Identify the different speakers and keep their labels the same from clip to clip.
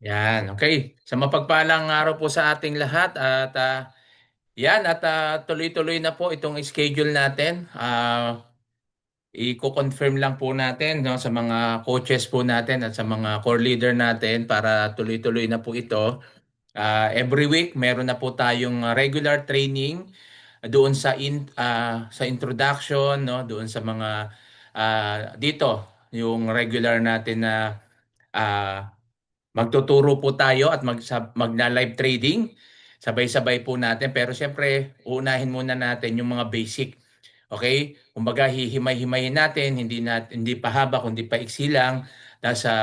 Speaker 1: Yan, okay. Sa mapagpalang araw po sa ating lahat at tuloy-tuloy na po itong schedule natin. I-confirm lang po natin no, sa mga coaches po natin at sa mga core leader natin para tuloy-tuloy na po ito. Every week meron na po tayong regular training doon sa introduction no, doon sa mga dito yung regular natin na ah, magtuturo po tayo at magna-live trading. Sabay-sabay po natin. Pero siyempre, uunahin muna natin yung mga basic. Okay? Kumbaga, hihimay-himayin natin, hindi pa haba, kundi pa iksi lang,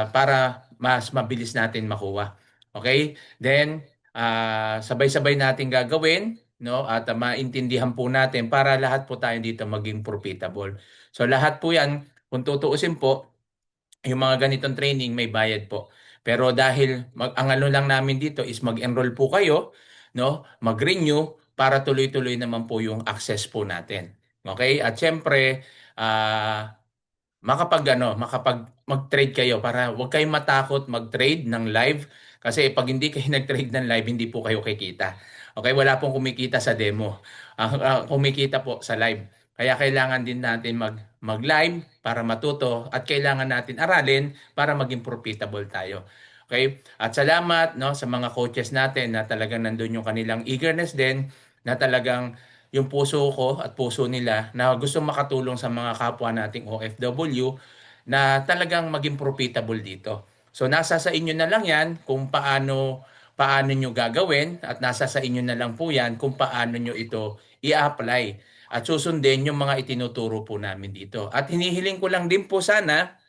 Speaker 1: para mas mabilis natin makuha. Okay? Then, sabay-sabay natin gagawin, no? At maintindihan po natin para lahat po tayo dito maging profitable. So, lahat po yan, kung tutuusin po, yung mga ganitong training may bayad po. Pero dahil ang ano lang namin dito is mag-enroll po kayo, no? Mag-renew para tuloy-tuloy naman po yung access po natin. Okay? At syempre, makapag mag-trade kayo para huwag kayong matakot mag-trade ng live kasi pag hindi kayo nag-trade ng live hindi po kayo kikita. Okay, wala pong kumikita sa demo. Kumikita po sa live. Kaya kailangan din natin mag-live para matuto at kailangan natin aralin para maging profitable tayo. Okay? At salamat no sa mga coaches natin na talagang nandun yung kanilang eagerness din na talagang yung puso ko at puso nila na gusto makatulong sa mga kapwa nating OFW na talagang maging profitable dito. So nasa sa inyo na lang 'yan kung paano nyo gagawin at nasa sa inyo na lang po 'yan kung paano nyo ito i-apply at susundin yung mga itinuturo po namin dito. At hinihiling ko lang din po sana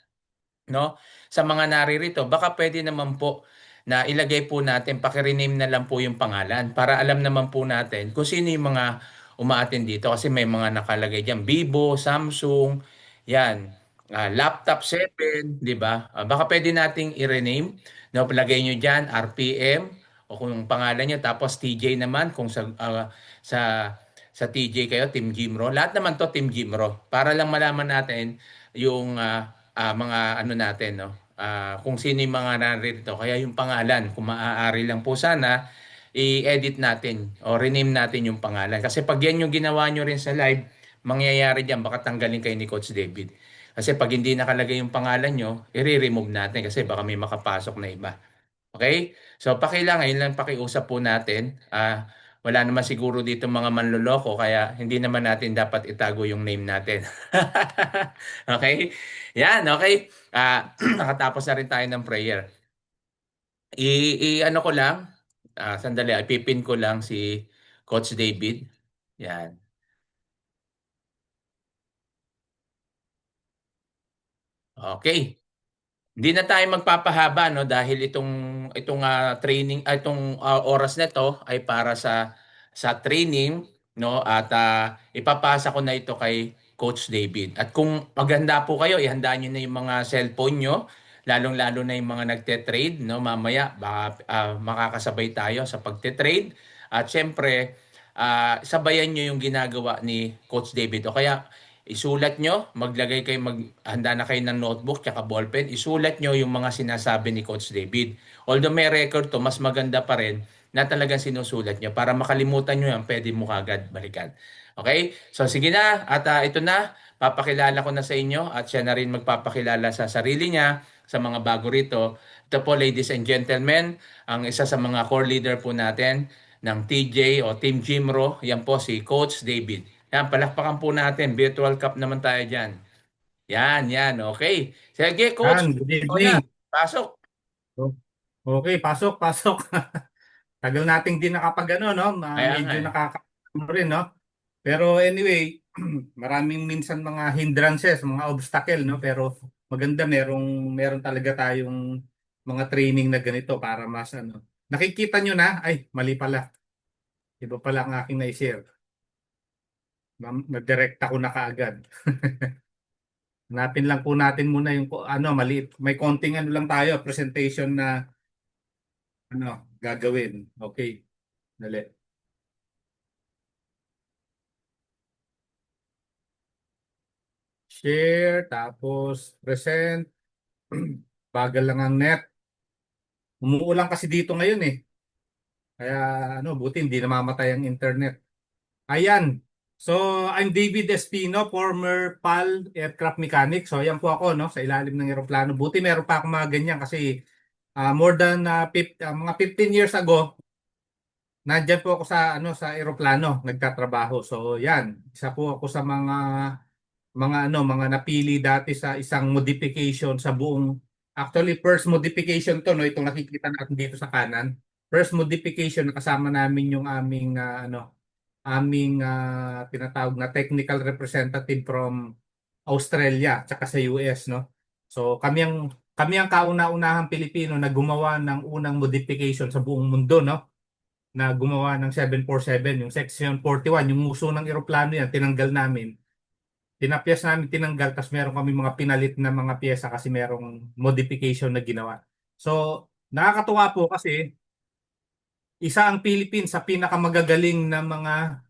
Speaker 1: no sa mga naririto baka pwede naman po na ilagay po natin paki-rename na lang po yung pangalan para alam naman po natin kung sino yung mga umaattend dito kasi may mga nakalagay diyan Vivo, Samsung, yan. Laptop 7, 'di ba? Baka pwede nating i-rename, no? Palagay niyo diyan RPM o kung yung pangalan niyo tapos TJ naman kung sa sa TJ kayo, Team Jimro. Lahat naman to Team Jimro para lang malaman natin yung mga ano natin, no? Kung sino yung mga narito. Kaya yung pangalan, kung maaari lang po sana, i-edit natin o rename natin yung pangalan. Kasi pag yan yung ginawa nyo rin sa live, mangyayari dyan, baka tanggalin kayo ni Coach David. Kasi pag hindi nakalagay yung pangalan nyo, i-remove natin kasi baka may makapasok na iba. Okay? So pakailangan, yun lang pakiusap po natin. Wala naman siguro dito mga manloloko kaya hindi naman natin dapat itago yung name natin. Okay? Yan, okay. Nakatapos na rin tayo ng prayer. Ano ko lang, sandali, ipipin ko lang si Coach David. Yan. Okay. Hindi na tayo magpapahaba no dahil itong training itong oras na to ay para sa training no at ipapasa ko na ito kay Coach David. At kung maganda po kayo, ihanda niyo na yung mga cellphone nyo, lalong-lalo na yung mga nagte-trade no mamaya baka makakasabay tayo sa pagte-trade at syempre sabayan niyo yung ginagawa ni Coach David o kaya isulat nyo, maghanda na kayo ng notebook tsaka ballpen, isulat nyo yung mga sinasabi ni Coach David. Although may record to, mas maganda pa rin na talagang sinusulat nyo para makalimutan nyo yan, pwede mo kagad balikan. Okay? So sige na, at ito na, papakilala ko na sa inyo at siya na rin magpapakilala sa sarili niya, sa mga bago rito. Ito po, ladies and gentlemen, ang isa sa mga core leader po natin ng TJ o Team Jimro, yan po si Coach David. Yan, palakpakan po natin. Virtual cup naman tayo dyan. Yan, yan. Okay. Sige, coach.
Speaker 2: Good
Speaker 1: Ikaw na.
Speaker 2: evening.
Speaker 1: Pasok.
Speaker 2: O- Okay, pasok, pasok. Tagal nating di nakapag ano, no?
Speaker 1: Kaya nga
Speaker 2: Medyo
Speaker 1: eh.
Speaker 2: nakaka rin, no? Pero anyway, maraming minsan mga hindrances, mga obstacle, no? Pero maganda meron talaga tayong mga training na ganito para mas ano. Nakikita nyo na, ay, mali pala. Iba pala ang aking na-share. Nag-direct ako na kaagad. Hanapin lang po natin muna yung ano, maliit. May konting ano lang tayo, presentation na ano, gagawin. Okay, dali. Share, tapos present. Bagal lang ang net. Umuulan kasi dito ngayon eh. Kaya ano, buti hindi namamatay ang internet. Ayan. So, I'm David Espino, former PAL aircraft mechanic. So, ayan po ako, no, sa ilalim ng eroplano. Buti meron pa akong mga ganyan kasi more than mga 15 years ago, nandyan po ako sa ano sa eroplano, nagtatrabaho. So, yan. Isa po ako sa mga napili dati sa isang modification sa buong, actually first modification to, no, itong nakikita natin dito sa kanan. First modification na kasama namin yung aming tinatawag na technical representative from Australia tsaka sa US, no. So kami ang kauna-unahang Pilipino na gumawa ng unang modification sa buong mundo, no, na gumawa ng 747, yung Section 41, yung muso ng eroplano yan, tinanggal namin. Tinapyas namin, tinanggal, tapos meron kami mga pinalit na mga pyesa kasi merong modification na ginawa. So, nakakatuwa po kasi isa ang Philippines sa pinakamagagaling na mga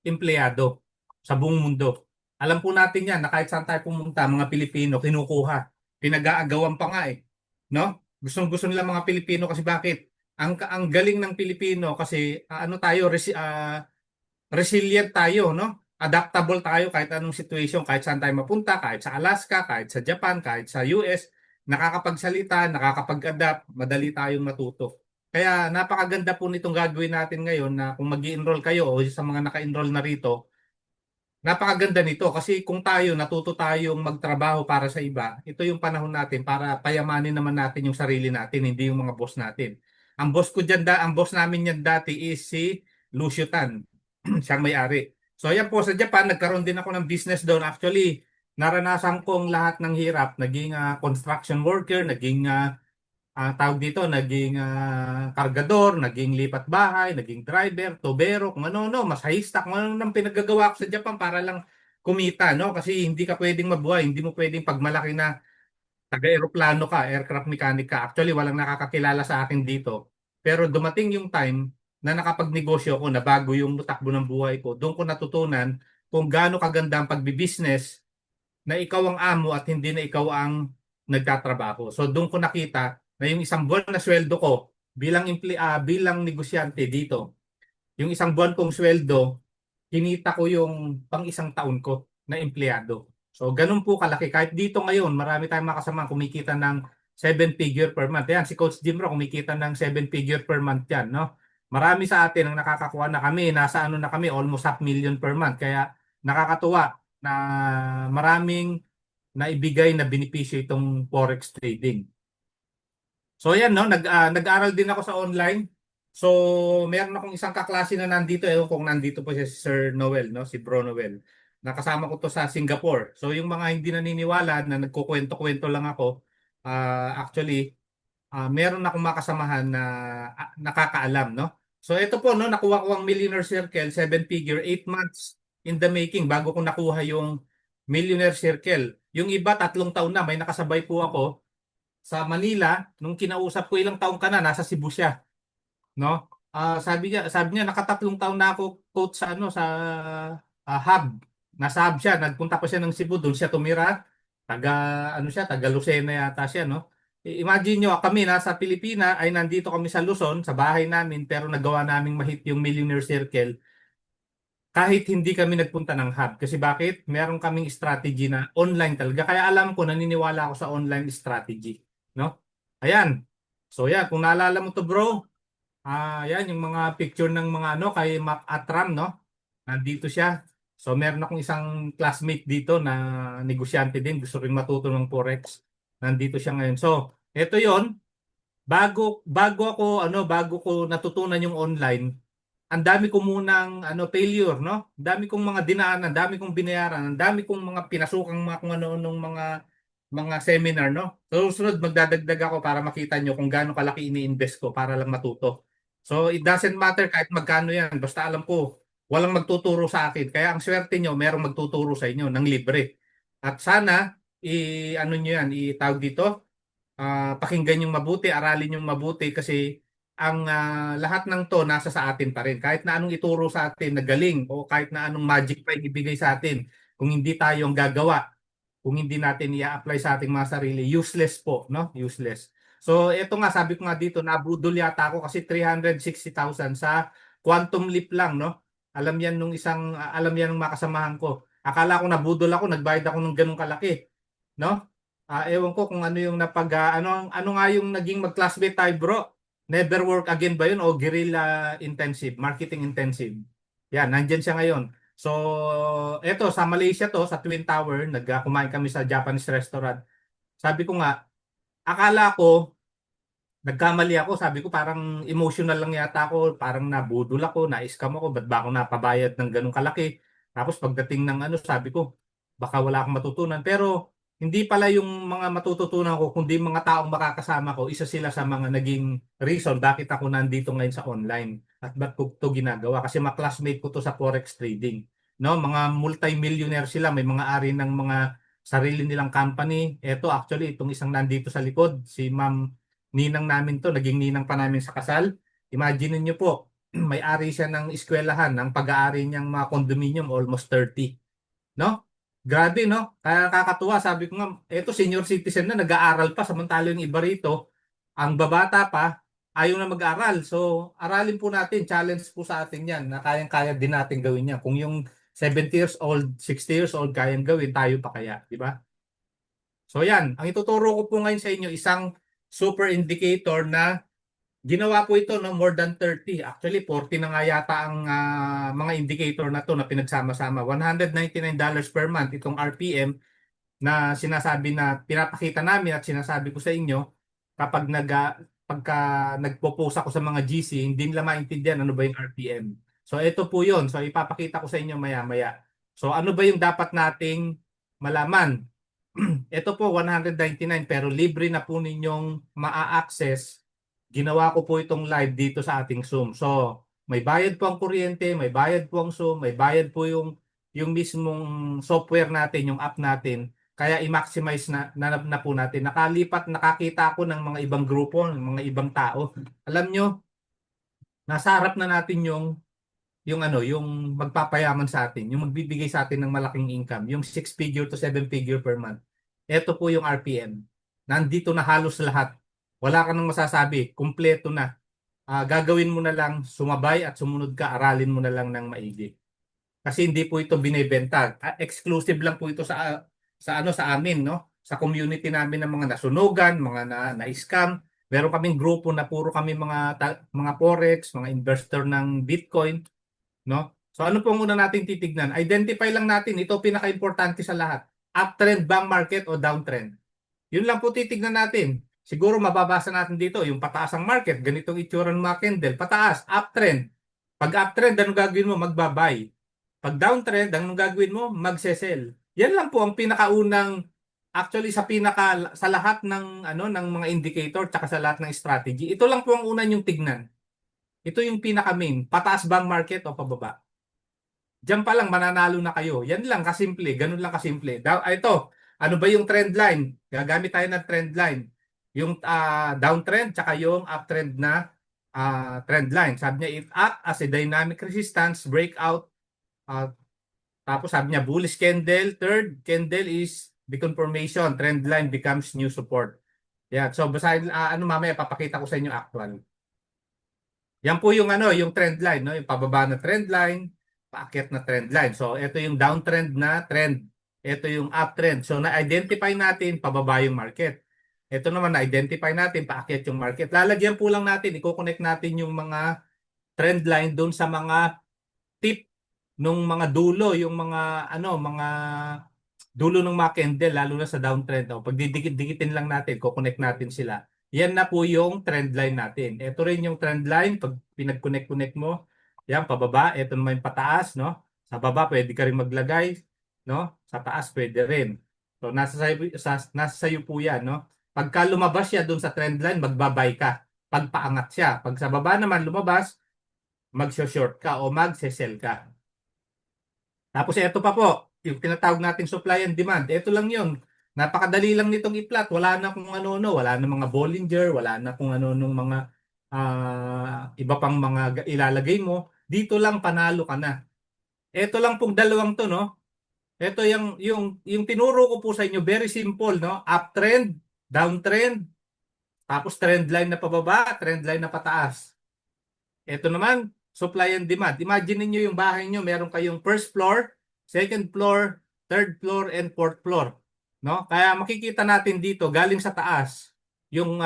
Speaker 2: empleyado sa buong mundo. Alam po natin yan na kahit saan tayo pumunta, mga Pilipino, kinukuha. Pinag-aagawan pa nga eh. No? Gustong-gusto nila mga Pilipino kasi bakit? Ang galing ng Pilipino kasi ano tayo, resilient tayo, no? Adaptable tayo kahit anong situation, kahit saan tayo mapunta, kahit sa Alaska, kahit sa Japan, kahit sa US, nakakapagsalita, nakakapag-adapt, madali tayong matuto. Kaya napakaganda po nitong gagawin natin ngayon na kung mag-enroll kayo o sa mga naka-enroll na rito, napakaganda nito kasi kung tayo natuto tayong magtrabaho para sa iba, ito yung panahon natin para payamanin naman natin yung sarili natin, hindi yung mga boss natin. Ang boss namin yan dati is si Lucio Tan. Siyang may-ari. So ayan po sa Japan, nagkaroon din ako ng business doon. Actually, naranasan kong lahat ng hirap. Naging construction worker, naging tawag dito, naging kargador, naging lipat bahay, naging driver, tubero, kung ano-ano, masahista, kung ano nang pinagagawa ko sa Japan para lang kumita, no? Kasi hindi ka pwedeng mabuhay, hindi mo pwedeng pagmalaki na taga-eroplano ka, aircraft mechanic ka. Actually, walang nakakakilala sa akin dito. Pero dumating yung time na nakapagnegosyo ako, na bago yung takbo ng buhay ko. Doon ko natutunan kung gaano kaganda ang pagbibusiness na ikaw ang amo at hindi na ikaw ang nagtatrabaho. So doon ko nakita na yung isang buwan na sweldo ko bilang negosyante dito, yung isang buwan kong sweldo, kinita ko yung pang isang taon ko na empleyado. So ganun po kalaki. Kahit dito ngayon, marami tayong makasama kumikita ng 7-figure per month. Yan, si Coach Jim Ro kumikita ng 7-figure per month yan, no? Marami sa atin ang nakakakuha na kami, nasa ano na kami, almost 500,000 per month. Kaya nakakatuwa na maraming naibigay na benepisyo itong forex trading. So ayan, no, nag-aral din ako sa online. So meron akong isang kaklase na nandito, kung nandito po si Sir Noel, no, si Bro Noel. Nakasama ko to sa Singapore. So yung mga hindi naniniwala na nagkukwento-kwento lang ako, actually meron akong makasamahan na nakakaalam, no. So ito po, no, nakuha ko ang Millionaire Circle 7-figure, 8 months in the making bago ko nakuha yung Millionaire Circle. Yung iba 3 taon na, may nakasabay po ako sa Manila nung kinausap ko, ilang taon ka na, nasa Cebu siya, no? Sabi niya nakatatlong taon na ako coach sa ano sa hub. Nasa hub siya, nagpunta pa siya ng Cebu, doon siya tumira. Taga ano siya, taga Lucena yata siya, no? Imagine nyo, kami nasa Pilipinas ay nandito kami sa Luzon, sa bahay namin, pero nagawa naming mahit yung Millionaire Circle kahit hindi kami nagpunta ng hub. Kasi bakit? Meron kaming strategy na online talaga. Kaya alam ko, naniniwala ako sa online strategy, no? Ayan. So yan, kung naalala mo to bro, yan yung mga picture ng mga ano kay Mac Atram, no? Nandito siya. So meron akong isang classmate dito na negosyante din, gusto rin matuto ng forex. Nandito siya ngayon. So, ito 'yon. Bago ko natutunan yung online, ang dami ko munang failure, no? Ang dami kong mga dinaanan, ang dami kong binayaran, ang dami kong mga pinasukang mga kung ano-anong mga seminar, no? So, susunod magdadagdag ako para makita nyo kung gaano kalaki ini-invest ko para lang matuto. So, it doesn't matter kahit magkano yan. Basta alam ko, walang magtuturo sa akin. Kaya ang swerte nyo, merong magtuturo sa inyo ng libre. At sana, ano nyo yan, itawag dito, pakinggan yung mabuti, aralin yung mabuti kasi ang lahat ng to nasa sa atin pa rin. Kahit na anong ituro sa atin na galing o kahit na anong magic pa ibigay sa atin, kung hindi tayong gagawa, kung hindi natin i-apply sa ating mga sarili, useless po, no? Useless. So, ito nga, sabi ko nga dito, nabudol yata ako kasi 360,000 sa Quantum Leap lang, no? Alam yan nung makasamahan ko. Akala ko nabudol ako, nagbayad ako ng ganung kalaki, no? Ewan ko kung ano yung ano nga yung naging mag-classmate tayo, bro? Never work again ba yun o guerrilla intensive, marketing intensive? Yan, nandyan siya ngayon. So, eto sa Malaysia to, sa Twin Tower, kumain kami sa Japanese restaurant. Sabi ko nga, akala ko nagkamali ako, sabi ko parang emotional lang yata ako, parang nabudol ako, na-scam ako, ba't ba ako napabayad ng ganun kalaki? Tapos pagdating ng ano, sabi ko, baka wala akong matutunan. Pero hindi pala yung mga matututunan ko, kundi mga taong makakasama ko, isa sila sa mga naging reason bakit ako nandito ngayon sa online at ba't ko to ginagawa. Kasi mga classmate ko to sa forex trading. No, mga multi-millionaire sila, may mga ari ng mga sarili nilang company. Ito actually, itong isang nandito sa likod, si Ma'am ninang namin to, naging ninang pa namin sa kasal. Imagine niyo po, may-ari siya ng eskwelahan, ng pag-aari niyang mga condominium, almost 30. No? Grabe, no? Kaya kakatuwa, sabi ko nga, eto senior citizen na, nag-aaral pa, samantalo yung iba rito, ang babata pa, ayaw na mag-aral. So, aralin po natin, challenge po sa atin yan, na kayang-kaya din natin gawin yan. Kung yung 70 years old, 60 years old, kayang gawin, tayo pa kaya, di ba? So yan, ang ituturo ko po ngayon sa inyo, isang super indicator na ginawa po ito no more than 30. Actually 40 na nga yata ang mga indicator na to na pinagsama-sama. $199 per month itong RPM na sinasabi na pinapakita namin at sinasabi ko sa inyo kapag pagka nagpo-post ako sa mga GC, hindi nila maintindihan ano ba yung RPM. So ito po 'yon. So ipapakita ko sa inyo maya-maya. So ano ba yung dapat nating malaman? Ito po 199 pero libre na po ninyong maa-access. Ginawa ko po itong live dito sa ating Zoom. So, may bayad po ang kuryente, may bayad po ang Zoom, may bayad po yung mismong software natin, yung app natin. Kaya i-maximize na po natin. Nakakita ako ng mga ibang grupo, ng mga ibang tao. Alam nyo, nasa harap na natin yung magpapayaman sa atin, yung magbibigay sa atin ng malaking income, yung 6 figure to 7 figure per month. Ito po yung RPM. Nandito na halos lahat. Wala ka nang masasabi, kumpleto na. Gagawin mo na lang, sumabay at sumunod ka, aralin mo na lang ng maigi. Kasi hindi po ito binebenta. Exclusive lang po ito sa amin, no? Sa community namin ng mga nasunugan, mga na-scam. Meron kaming grupo na puro kami mga forex, mga investor ng Bitcoin, no? So ano pong una natin titignan? Identify lang natin, ito pinaka-importante sa lahat. Uptrend bang market o downtrend? Yun lang po titignan natin. Siguro mababasa natin dito, yung pataas ang market, ganitong itsura ng mga candle, pataas, uptrend. Pag uptrend, anong gagawin mo? Magbabay. Pag downtrend, anong gagawin mo? Magsesell. Yan lang po ang pinakaunang actually sa lahat ng ng mga indicator tsaka sa lahat ng strategy. Ito lang po ang una yung tignan. Ito yung pinaka main. Pataas bang market o pababa? Diyan pa lang mananalo na kayo. Yan lang kasimple, ganun lang kasimple. Ito, ano ba yung trend line? Gagamit tayo ng trend line. Yung downtrend tsaka yung uptrend na trend line. Sabi niya, it act as a dynamic resistance, breakout. Tapos sabi niya, bullish candle. Third candle is the confirmation. Trend line becomes new support. Yeah, so basahin, mamaya papakita ko sa inyo actual. Yan po yung trend line, no? Yung pababa na trend line, paakyat na trend line. So, ito yung downtrend na trend. Ito yung uptrend. So, na-identify natin, pababa yung market. Ito naman, na-identify natin, paakyat yung market. Lalagyan po lang natin, i-connect natin yung mga trend line doon sa mga tip nung mga dulo, yung mga dulo ng mga candle, lalo na sa downtrend. Pag didikit-dikitin lang natin, connect natin sila. Yan na po yung trend line natin. Ito rin yung trend line, pag pinag-connect-connect mo, yan, pababa, ito naman yung pataas, no? Sa baba, pwede ka rin maglagay, no? Sa taas, pwede rin. So, nasa sayo po yan, no? Pagka lumabas siya doon sa trend line, magbabay ka. Pag paangat siya. Pag sa baba naman lumabas, mag-short ka o mag-sell ka. Tapos ito pa po, yung tinatawag natin supply and demand. Ito lang yun. Napakadali lang nitong i-plot. Wala na kung ano-ano. Wala na mga Bollinger. Wala na kung ano-anong mga iba pang mga ilalagay mo. Dito lang panalo ka na. Ito lang pong dalawang to, no? Ito yung tinuro ko po sa inyo. Very simple, no? Uptrend, downtrend, Tapos trend line na pababa, trend line na pataas. Ito naman, supply and demand. Imagine niyo yung bahay niyo, meron kayong first floor, second floor, third floor, and fourth floor. No? Kaya makikita natin dito, galing sa taas, yung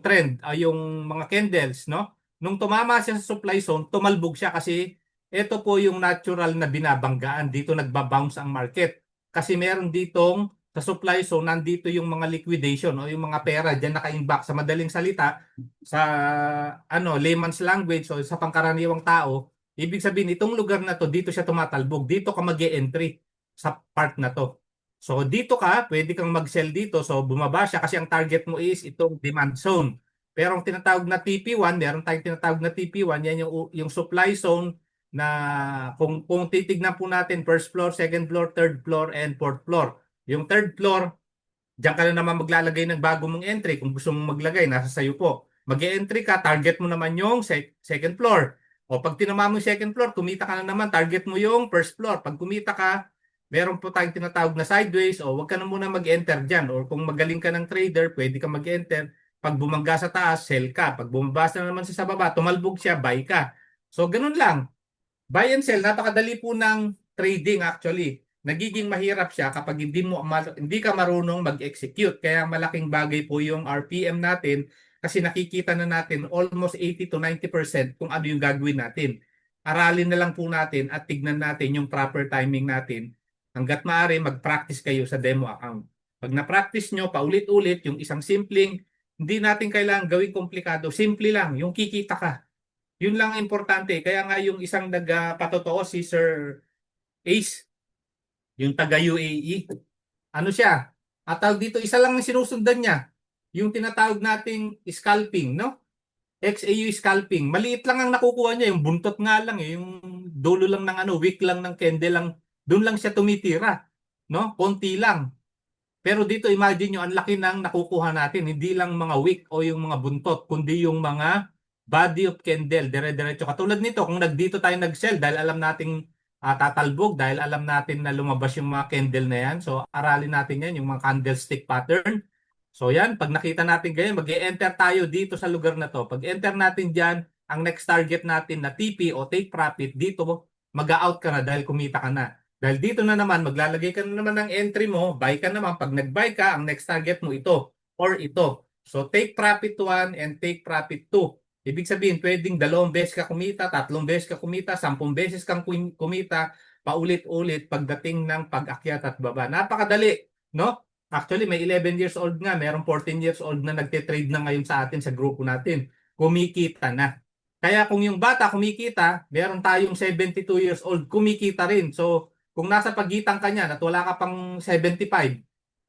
Speaker 2: trend, yung mga candles, no? Nung tumama siya sa supply zone, tumalbog siya kasi ito po yung natural na binabanggaan. Dito nagbabounce ang market. Kasi meron ditong sa supply zone, nandito yung mga liquidation o yung mga pera diyan naka-imbak. Sa madaling salita, sa layman's language o sa pangkaraniwang tao, ibig sabihin itong lugar na to dito siya tumatalbog. Dito ka mag-e-entry sa part na to. So dito ka, pwede kang mag-sell dito. So bumaba siya kasi ang target mo is itong demand zone. Pero ang tinatawag na TP1, meron tayong tinatawag na TP1, yan yung supply zone na kung titignan po natin first floor, second floor, third floor, and fourth floor. Yung third floor, diyan ka na naman maglalagay ng bago mong entry. Kung gusto mong maglagay, nasa sayo po. Mag-e-entry ka, target mo naman yung second floor. O pag tinama mo yung second floor, kumita ka na naman, target mo yung first floor. Pag kumita ka, meron po tayong tinatawag na sideways o wag ka na muna mag-enter dyan. Or kung magaling ka ng trader, pwede ka mag-enter. Pag bumangga sa taas, sell ka. Pag bumaba na naman sa baba, tumalbog siya, buy ka. So, ganun lang. Buy and sell, napakadali po ng trading actually. Nagiging mahirap siya kapag hindi ka marunong mag-execute. Kaya malaking bagay po yung RPM natin kasi nakikita na natin almost 80 to 90% kung ano yung gagawin natin. Aralin na lang po natin at tignan natin yung proper timing natin. Hanggat maaari, mag-practice kayo sa demo account. Pag na-practice nyo, paulit-ulit, yung isang simpleng, hindi natin kailangan gawing komplikado. Simple lang, yung kikita ka. Yun lang ang importante. Kaya nga yung isang nagpatotoo si Sir Ace, yung taga UAE. Ano siya? At tawag dito, isa lang ang sinusundan niya. Yung tinatawag nating scalping, no? XAU scalping. Maliit lang ang nakukuha niya. Yung buntot nga lang eh. Yung dulo lang ng wick lang ng candle lang. Doon lang siya tumitira. No? Konti lang. Pero dito imagine nyo, ang laki ng nakukuha natin. Hindi lang mga wick o yung mga buntot, kundi yung mga body of candle, dire-diretso. Katulad nito, kung dito tayo nag-sell dahil alam nating tatalbog, dahil alam natin na lumabas yung mga candle na yan. So, aralin natin yan, yung mga candlestick pattern. So, yan, pag nakita natin ganyan, mag-e-enter tayo dito sa lugar na to. Pag enter natin dyan, ang next target natin na TP o take profit, dito mag-out ka na dahil kumita ka na. Dahil dito na naman, maglalagay ka na naman ng entry mo, buy ka naman. Pag nag-buy ka, ang next target mo ito or ito. So take profit 1 and take profit 2. Ibig sabihin, pwedeng 2 beses ka kumita, 3 beses ka kumita, 10 beses kang kumita, paulit-ulit pagdating ng pag-akyat at baba. Napakadali, no? Actually, may 11 years old nga, merong 14 years old na nagte-trade na ngayon sa atin, sa grupo natin. Kumikita na. Kaya kung yung bata kumikita, meron tayong 72 years old, kumikita rin. So, kung nasa pagitan ka niyan at wala ka pang 75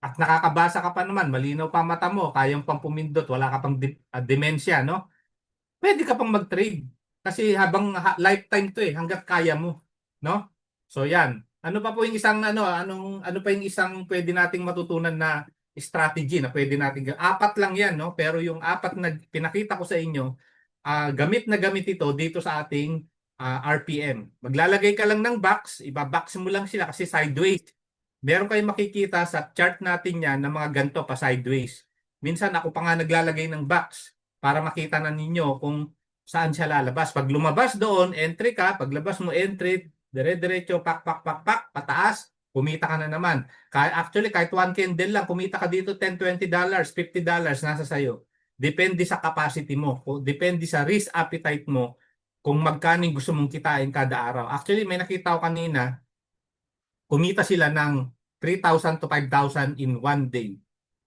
Speaker 2: at nakakabasa ka pa naman, malinaw pa mata mo, kayang pang pumindot, wala ka pang demensya, no? Pwede ka pang mag-trade. Kasi habang lifetime to hangga't kaya mo, no? So yan. Ano pa po yung isang ano pa yung isang pwede nating matutunan na strategy na pwede nating apat lang yan, no? Pero yung apat na pinakita ko sa inyo, gamit na gamit ito dito sa ating RPM. Maglalagay ka lang ng box, ibabox mo lang sila kasi sideways. Meron kayong makikita sa chart natin yan ng mga ganito pa sideways. Minsan ako pa nga naglalagay ng box para makita na ninyo kung saan siya lalabas. Pag lumabas doon, entry ka. Paglabas mo, entry, dire-diretso, pak, pak, pak, pak, pataas, kumita ka na naman. Actually, kahit one candle lang, kumita ka dito $10, $20, $50, nasa sayo. Depende sa capacity mo. Depende sa risk appetite mo kung magkano gusto mong kitain kada araw. Actually, may nakita ko kanina, kumita sila ng 3,000 to 5,000 in one day.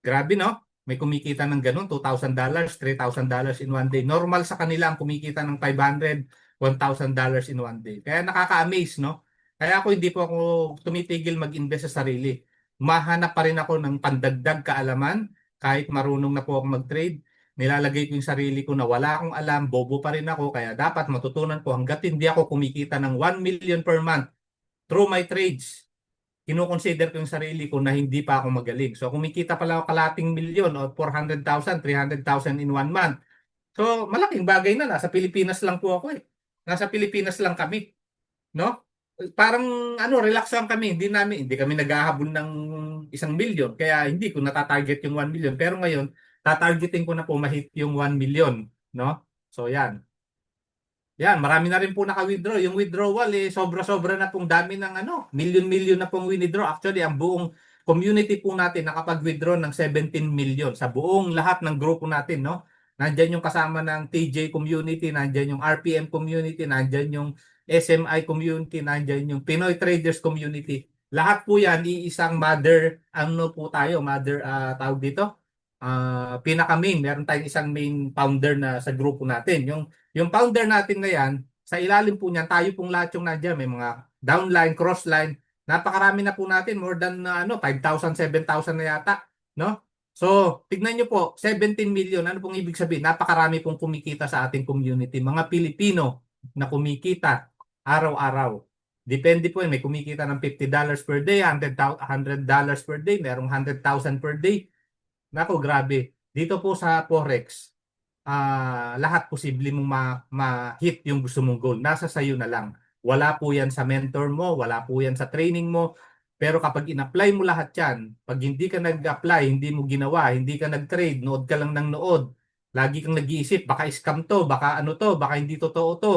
Speaker 2: Grabe, no? May kumikita ng ganun, $2,000, $3,000 in one day. Normal sa kanila ang kumikita ng 500, $1,000 in one day. Kaya nakaka-amaze, no? Kaya ako hindi po ako tumitigil mag-invest sa sarili. Mahanap pa rin ako ng pandagdag kaalaman kahit marunong na po ako mag-trade. Nilalagay ko yung sarili ko na wala akong alam, bobo pa rin ako. Kaya dapat matutunan ko hanggat hindi ako kumikita ng 1 million per month through my trades, kino-consider ko yung sarili ko na hindi pa ako magaling. So kumikita pala ako kalating milyon o 400,000, 300,000 in one month. So malaking bagay na, nasa Pilipinas lang po ako. Nasa Pilipinas lang kami, no? Parang relax lang kami, hindi kami naghahabol ng 1 milyon. Kaya hindi ko natatarget yung 1 million. Pero ngayon, tatargeting ko na po mahit yung 1 million, no? So yan. Yan, marami na rin po naka-withdraw. Yung withdrawal sobra-sobra na pong dami ng million-million na pong withdraw. Actually, ang buong community po natin nakapag-withdraw ng 17 million sa buong lahat ng grupo natin, no? Nandiyan yung kasama ng TJ community, nandiyan yung RPM community, nandiyan yung SMI community, nandiyan yung Pinoy Traders community. Lahat po yan iisang mother, ano po tayo, mother tawag dito? Pinaka-main, meron tayong isang main founder na sa grupo natin. Yung founder natin na yan, sa ilalim po niyan, tayo pong lahat yung nandiyan. May mga downline, crossline. Napakarami na po natin. More than 5,000, 7,000 na yata. No? So, tignan nyo po, 17 million. Ano pong ibig sabihin? Napakarami pong kumikita sa ating community. Mga Pilipino na kumikita araw-araw. Depende po yun. May kumikita ng $50 per day, $100 per day, merong 100,000 per day. Nako, grabe. Dito po sa Forex, lahat posible mong ma-hit yung gusto mong goal. Nasa sayo na lang. Wala po yan sa mentor mo, wala po yan sa training mo. Pero kapag in-apply mo lahat yan, pag hindi ka nag-apply, hindi mo ginawa, hindi ka nag-trade, nood ka lang ng nood, lagi kang nag-iisip, baka scam to, baka ano to, baka hindi totoo to.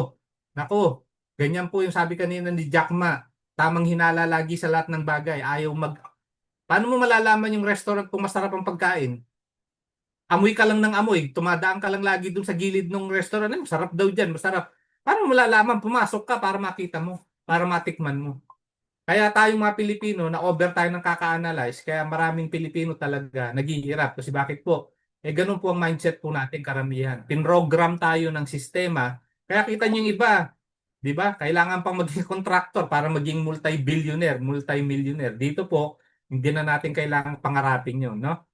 Speaker 2: Nako, ganyan po yung sabi kanina ni Jack Ma. Tamang hinala lagi sa lahat ng bagay. Ayaw mag... Paano mo malalaman yung restaurant kung masarap ang pagkain? Amoy ka lang ng amoy, tumadaan ka lang lagi dun sa gilid ng restaurant, masarap daw dyan, masarap. Paano mo malalaman? Pumasok ka para makita mo, para matikman mo. Kaya tayong mga Pilipino, na-over tayo ng kaka-analyze, kaya maraming Pilipino talaga naghihirap. Kasi bakit po? Ganun po ang mindset po natin karamihan. Pinrogram tayo ng sistema, kaya kita nyo yung iba, di ba? Kailangan pang maging contractor para maging multi-billionaire, multi-millionaire. Dito po, hindi na natin kailangan pangarapin yun, no?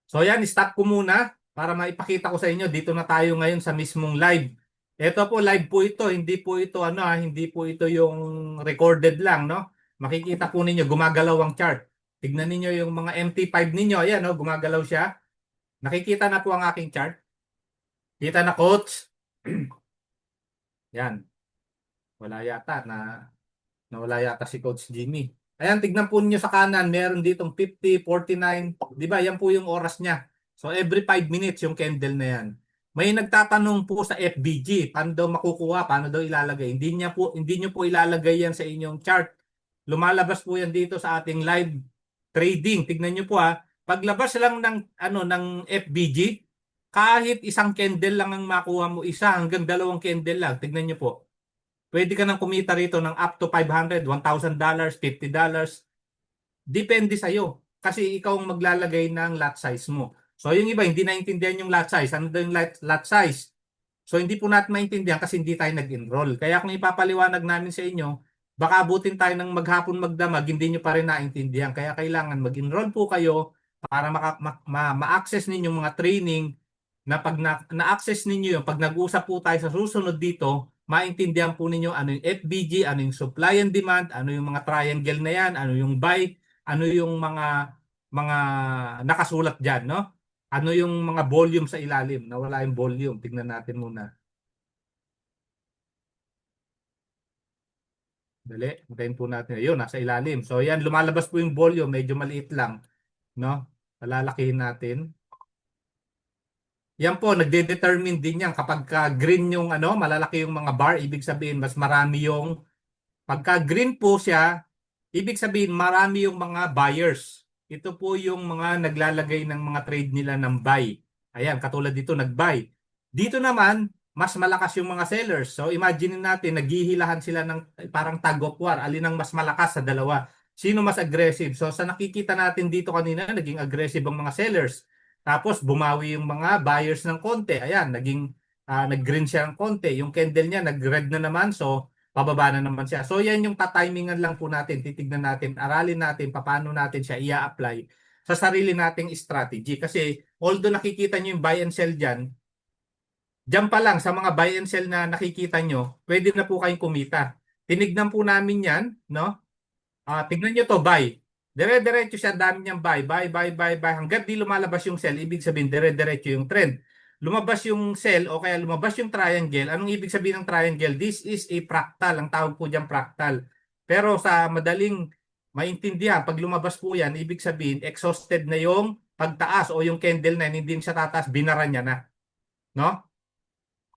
Speaker 2: So yan, stop ko muna para maipakita ko sa inyo. Dito na tayo ngayon sa mismong live. Ito po, live po ito. Hindi po ito, hindi po ito yung recorded lang, no? Makikita po ninyo, gumagalaw ang chart. Tignan ninyo yung mga MT5 ninyo. Ayan, no? Gumagalaw siya. Nakikita na po ang aking chart. Kita na, coach. Yan. Wala yata na nawala yata si Coach Jimmy. Ayan, tignan po niyo sa kanan, meron ditong 50, 49. Di ba? Yan po yung oras niya. So every 5 minutes yung candle na yan. May nagtatanong po sa FBG, paano daw makukuha, paano daw ilalagay. Hindi niyo po ilalagay yan sa inyong chart. Lumalabas po yan dito sa ating live trading. Tignan niyo po ha. Paglabas lang ng FBG, kahit isang candle lang ang makuha mo, isa hanggang dalawang candle lang. Tignan niyo po. Pwede ka nang kumita rito ng up to 500, $1,000, $50. Depende sa'yo. Kasi ikaw ang maglalagay ng lot size mo. So yung iba, hindi naintindihan yung lot size. Ano daw yung lot size? So hindi po natin maintindihan kasi hindi tayo nag-enroll. Kaya kung ipapaliwanag namin sa inyo, baka abutin tayo ng maghapon magdamag, hindi nyo pa rin naintindihan. Kaya kailangan mag-enroll po kayo para ma-access ninyo mga training na pag na-access ninyo yung pag nag-usap po tayo sa susunod dito, maintindihan po ninyo ano yung FBG, ano yung supply and demand, ano yung mga triangle na yan, ano yung buy, ano yung mga nakasulat diyan, no? Ano yung mga volume sa ilalim? Nawala yung volume. Tingnan natin muna. Dali, hintayin po natin. Ayun, nasa ilalim. So yan, lumalabas po yung volume, medyo maliit lang, no? Palalakihin natin. Yan po, nagde-determine din yan. Kapag green yung malalaki yung mga bar, ibig sabihin mas marami yung pagka green po siya, ibig sabihin marami yung mga buyers. Ito po yung mga naglalagay ng mga trade nila ng buy. Ayan, katulad dito nag-buy. Dito naman, mas malakas yung mga sellers. So imagine natin, naghihilahan sila ng parang tag of war. Alin ang mas malakas sa dalawa? Sino mas aggressive? So sa nakikita natin dito kanina, naging aggressive ang mga sellers. Tapos bumawi yung mga buyers ng konti. Ayan, nag-green siya ng konti. Yung candle niya nag-red na naman. So pababa na naman siya. So yan yung tatimingan lang po natin. Titignan natin, aralin natin paano natin siya i-apply sa sarili nating strategy. Kasi although nakikita nyo yung buy and sell dyan, dyan pa lang sa mga buy and sell na nakikita nyo, pwede na po kayong kumita. Tinignan po namin yan, no? Tignan nyo to, buy. Dire-diretso siya, dami niyang buy. Hanggat di lumalabas yung sell, ibig sabihin dire-diretso yung trend. Lumabas yung sell o kaya lumabas yung triangle. Anong ibig sabihin ng triangle? This is a fractal. Ang tawag po dyan fractal. Pero sa madaling maintindihan, pag lumabas po yan, ibig sabihin exhausted na yung pagtaas o yung candle na yun, hindi siya tataas, binara niya na, no?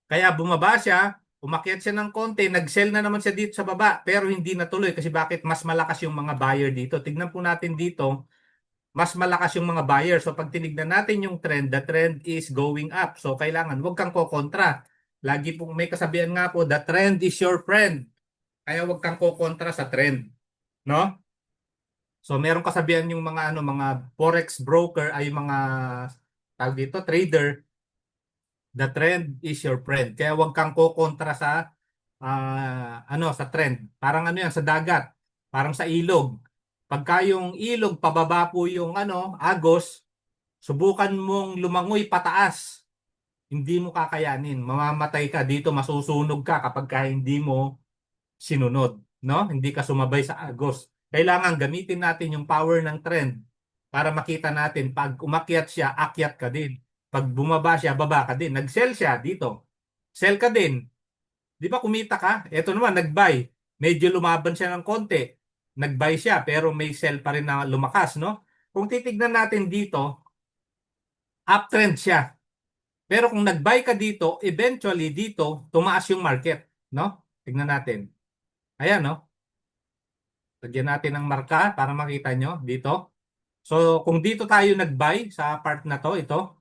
Speaker 2: Kaya bumaba siya, umakyat siya ng konti, nag-sell na naman siya dito sa baba, pero hindi natuloy kasi bakit? Mas malakas yung mga buyer dito. Tignan po natin dito, mas malakas yung mga buyer. So pag tinignan natin yung trend, the trend is going up. So kailangan, huwag kang kokontra. Lagi pong may kasabihan nga po, the trend is your friend. Kaya huwag kang kokontra sa trend, no? So meron kasabihan yung mga ano, mga forex broker ay mga tawag dito, trader, the trend is your friend. Kaya huwag kang kokontra sa ano sa trend. Parang ano yan sa dagat, parang sa ilog. Pagka yung ilog pababa po yung ano, agos, subukan mong lumangoy pataas. Hindi mo kakayanin. Mamamatay ka dito, masusunog ka kapag ka hindi mo sinunod, no? Hindi ka sumabay sa agos. Kailangan gamitin natin yung power ng trend para makita natin pag umakyat siya, akyat ka din. Pag bumaba siya, baba ka din. Nag-sell siya dito. Sell ka din. Di ba kumita ka? Ito naman, nag-buy. Medyo lumaban siya ng konti. Nag-buy siya pero may sell pa rin na lumakas, no? Kung titignan natin dito, uptrend siya. Pero kung nag-buy ka dito, eventually dito, tumaas yung market, no? Tignan natin. Ayan, no? Lagyan natin ng marka para makita nyo dito. So, kung dito tayo nag-buy sa part na to, ito,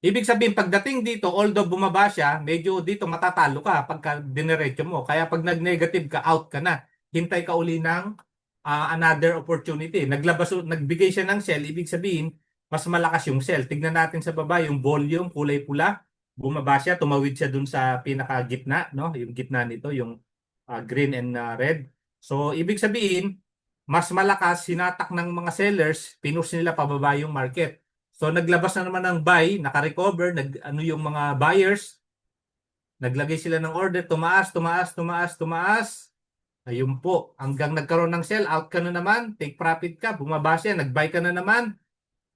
Speaker 2: ibig sabihin, pagdating dito, although bumaba siya, medyo dito matatalo ka pagka dinerecho mo. Kaya pag nag-negative ka, out ka na. Hintay ka uli ng another opportunity. Nagbigay siya ng sell, ibig sabihin, mas malakas yung sell. Tignan natin sa baba, yung volume, kulay pula. Bumaba siya, tumawid siya dun sa pinaka-gitna, no? Yung gitna nito, yung green and red. So, ibig sabihin, mas malakas, hinatak ng mga sellers, pinush nila pababa yung market. So naglabas na naman ng buy, naka-recover, ano yung mga buyers, naglagay sila ng order, tumaas, tumaas, tumaas, tumaas. Ayun po, hanggang nagkaroon ng sell, out ka na naman, take profit ka, bumaba siya, nag-buy ka na naman.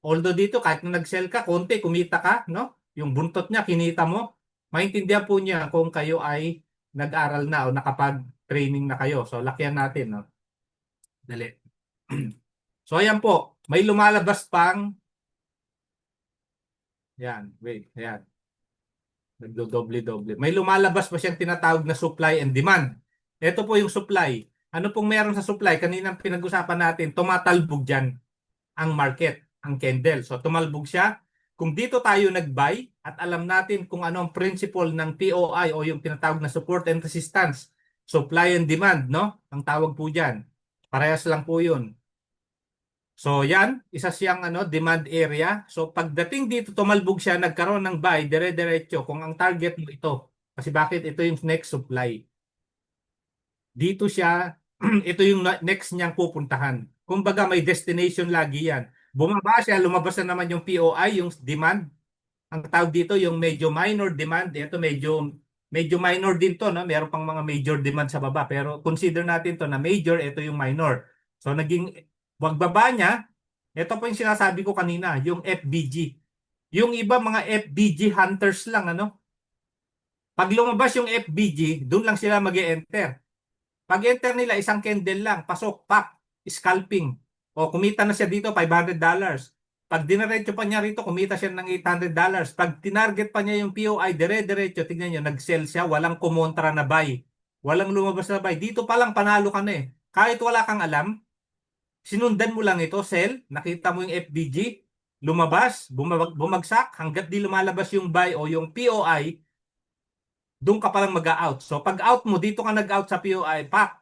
Speaker 2: Although dito, kahit na nag-sell ka, konti, kumita ka, no? Yung buntot niya, kinita mo. Maintindihan po niya kung kayo ay nag-aral na o nakapag-training na kayo. So, lakyan natin, no? Dali. So, ayan po, may lumalabas pang, yan, wait, ayan. Nagdodoble-doble. May lumalabas pa siyang tinatawag na supply and demand. Ito po yung supply. Ano pong meron sa supply? Kaninang pinag-usapan natin, tumatalbog dyan ang market, ang candle. So tumalbog siya. Kung dito tayo nag-buy at alam natin kung ano ang principle ng POI o yung tinatawag na support and resistance, supply and demand, no? Ang tawag po dyan. Parehas lang po yun. So yan, isa siyang ano, demand area. So pagdating dito tumalbog siya, nagkaroon ng buy, dire-diretso kung ang target mo ito. Kasi bakit ito yung next supply. Dito siya, ito yung next niyang pupuntahan. Kumbaga may destination lagi yan. Bumaba siya, lumabas na naman yung POI, yung demand. Ang tawag dito yung medyo minor demand. Ito medyo minor din to, no? Meron pang mga major demand sa baba, pero consider natin to na major, ito yung minor. So naging wagbaba niya, ito po yung sinasabi ko kanina, yung FBG. Yung iba mga FBG hunters lang, ano? Pag lumabas yung FBG, doon lang sila mag-enter. Pag enter nila, isang candle lang, pasok, pak, scalping. O kumita na siya dito, $500. Pag dinaretso pa niya rito, kumita siya ng $800. Pag tinarget pa niya yung POI, dire-diretso, tingnan niyo, nag-sell siya, walang kumontra na buy. Walang lumabas na buy. Dito pa lang panalo ka na eh. Kahit wala kang alam, sinundan mo lang ito, sell, nakita mo yung FBG, lumabas, bumagsak, hanggat di lumalabas yung buy o yung POI, doon ka palang mag-out. So pag out mo, dito ka nag-out sa POI, pak,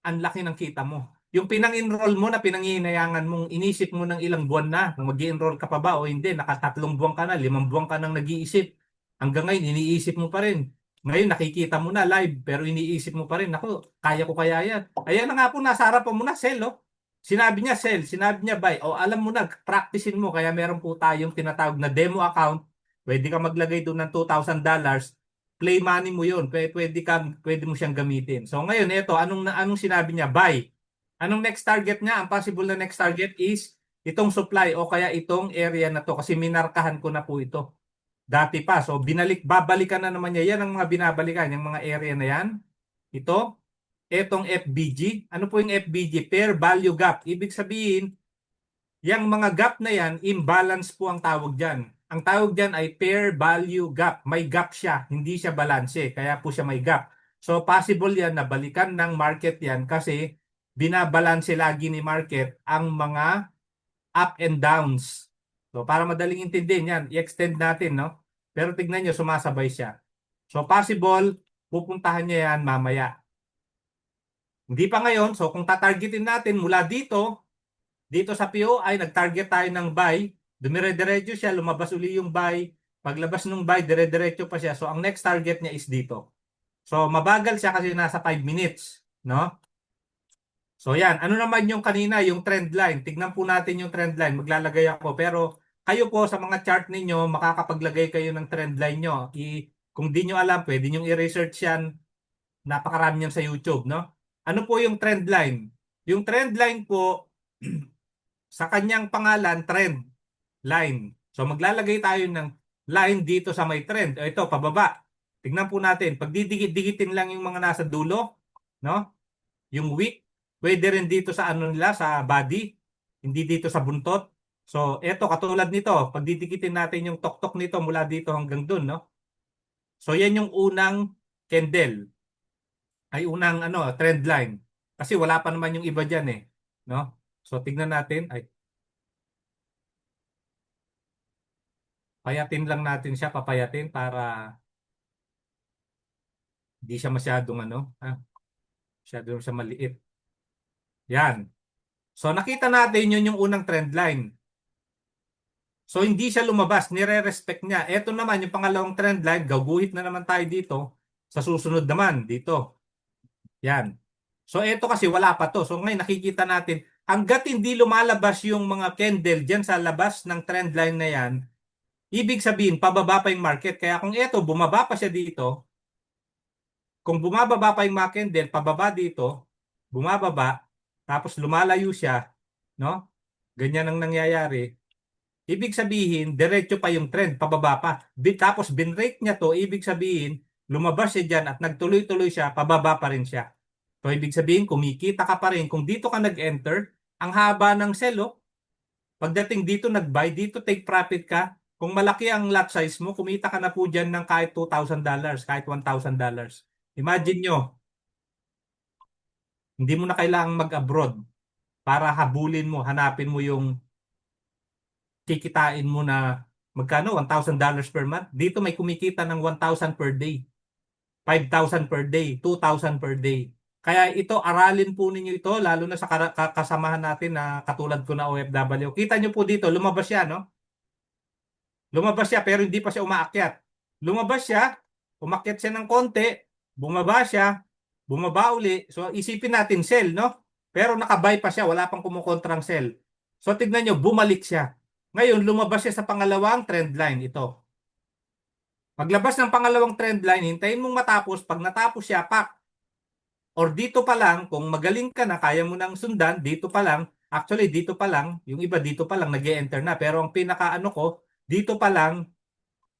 Speaker 2: ang laki ng kita mo. Yung pinang-enroll mo na pinangihinayangan mong inisip mo ng ilang buwan na kung mag-enroll ka pa ba o hindi, nakatatlong buwan ka na, 5 buwan ka nang nag-iisip. Hanggang ngayon, iniisip mo pa rin. Ngayon, nakikita mo na live, pero iniisip mo pa rin, ako, kaya ko kaya yan. Ayan na nga po, nasa harapan mo na, sell, oh. Sinabi niya sell, sinabi niya buy. O alam mo na, practicein mo. Kaya meron po tayong tinatawag na demo account. Pwede ka maglagay doon ng $2,000. Play money mo yun. Pwede mo siyang gamitin. So ngayon, ito, anong sinabi niya? Buy. Anong next target niya? Ang possible na next target is itong supply o kaya itong area na to kasi minarkahan ko na po ito. Dati pa. So babalikan na naman niya. Yan ang mga binabalikan, yung mga area na yan. Ito, etong FBG. Ano po yung FBG? Fair Value Gap. Ibig sabihin, Yang mga gap na yan, imbalance po ang tawag dyan. Ang tawag dyan ay fair value gap. May gap siya, hindi siya balanse. Kaya po siya may gap. So possible yan na balikan ng market yan kasi binabalanse lagi ni market ang mga up and downs. So para madaling intindihin yan, i-extend natin, no? Pero tignan nyo, sumasabay siya. So possible, pupuntahan niya yan mamaya. Hindi pa ngayon, so kung tatargetin natin mula dito sa POI, nag-target tayo ng buy, dumire-diretso siya, lumabas uli yung buy, paglabas ng buy, dire-diretso pa siya. So ang next target niya is dito. So mabagal siya kasi nasa 5 minutes, no? So yan, ano naman yung kanina, yung trend line. Tignan po natin yung trend line. Maglalagay ako. Pero kayo po sa mga chart ninyo, makakapaglagay kayo ng trend line nyo. Kung di nyo alam, pwede nyo i-research yan. Napakarami yan sa YouTube, no? Ano po yung trend line? Yung trend line po, sa kanyang pangalan, trend line. So maglalagay tayo ng line dito sa may trend. O ito, pababa. Tignan po natin. Pag didikit-dikitin lang yung mga nasa dulo, no? Yung wick, pwede rin dito sa ano nila, sa body, hindi dito sa buntot. So, eto katulad nito, pag didikitin natin yung tuktok nito mula dito hanggang dun, no? So, yan yung unang candle, ay unang ano, trend line. Kasi wala pa naman yung iba diyan eh, no? So, tignan natin, ay payatin lang natin siya, papayatin para di siya masyadong ano, masyadong siya maliit. Yan. So, nakita natin yun yung unang trend line. So hindi siya lumabas, nire-respect niya. Ito naman yung pangalawang trend line, gaguhit na naman tayo dito sa susunod naman dito. Yan. So ito kasi wala pa to. So ngayon nakikita natin, hangga't hindi lumalabas yung mga candle diyan sa labas ng trend line na yan, ibig sabihin pababa pa yung market. Kaya kung ito bumaba pa siya dito, kung bumababa pa yung mga candle, pababa dito, bumababa, tapos lumalayo siya, no? Ganyan ang nangyayari. Ibig sabihin, diretso pa yung trend, pababa pa. Tapos binrake niya to, ibig sabihin, lumabas siya dyan at nagtuloy-tuloy siya, pababa pa rin siya. So ibig sabihin, kumikita ka pa rin. Kung dito ka nag-enter, ang haba ng sell, oh. Pagdating dito nag-buy, dito take profit ka. Kung malaki ang lot size mo, kumita ka na po dyan ng kahit $2,000, kahit $1,000. Imagine nyo, hindi mo na kailangang mag-abroad para habulin mo, hanapin mo yung kikitain mo na magkano? $1,000 per month. Dito may kumikita ng 1,000 per day, 5,000 per day, 2,000 per day. Kaya ito, aralin po ninyo ito, lalo na sa kasamahan natin na katulad ko na OFW. Kita nyo po dito, lumabas siya, no? Lumabas siya pero hindi pa siya umaakyat. Lumabas siya, umakyat siya ng konti, bumaba siya, bumaba uli. So isipin natin sell, no? Pero nakabay pa siya, wala pang kumukontrang sell. So tignan nyo, bumalik siya. Ngayon, lumabas siya sa pangalawang trend line, ito. Paglabas ng pangalawang trend line, hintayin mong matapos. Pag natapos siya, pak. Or dito pa lang, kung magaling ka na, kaya mo nang sundan, dito pa lang. Actually, dito pa lang. Yung iba dito pa lang, nag-e-enter na. Pero ang pinaka-ano ko, dito pa lang,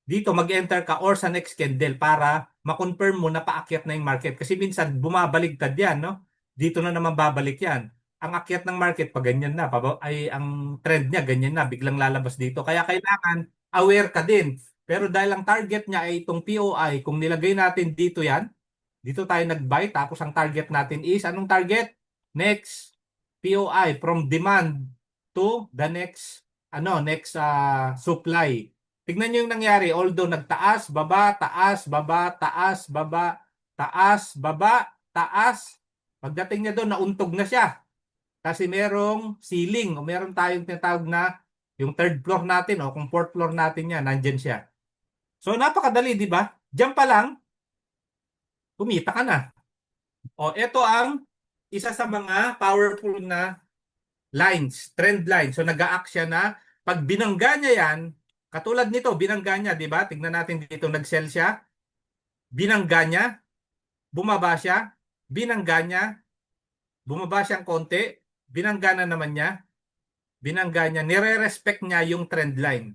Speaker 2: dito mag-enter ka or sa next candle para ma-confirm mo na paakyat na yung market. Kasi minsan, bumabaligtad yan, no? Dito na naman babalik yan. Ang akyat ng market, pag ganyan na, ay ang trend niya, ganyan na, biglang lalabas dito. Kaya kailangan aware ka din. Pero dahil ang target niya ay itong POI, kung nilagay natin dito yan, dito tayo nag-buy, tapos ang target natin is, anong target? Next POI, from demand to the next, supply. Tignan nyo yung nangyari, although nagtaas, baba, taas, baba, taas, baba, taas, baba, taas. Pagdating niya doon, nauntog na siya. Kasi merong ceiling o meron tayong tinatawag na yung third floor natin o kung fourth floor natin yan, nandyan siya. So napakadali, di ba? Diyan pa lang, kumita ka na. O ito ang isa sa mga powerful na lines, trend line. So nag-a-act siya na pag binangga niya yan, katulad nito, binangga niya, di ba? Tignan natin dito, nag-sell siya, binangga niya, bumaba siya, binangga niya, bumaba siyang konti, binangga na naman niya, binangga niya, nire-respect niya yung trend line.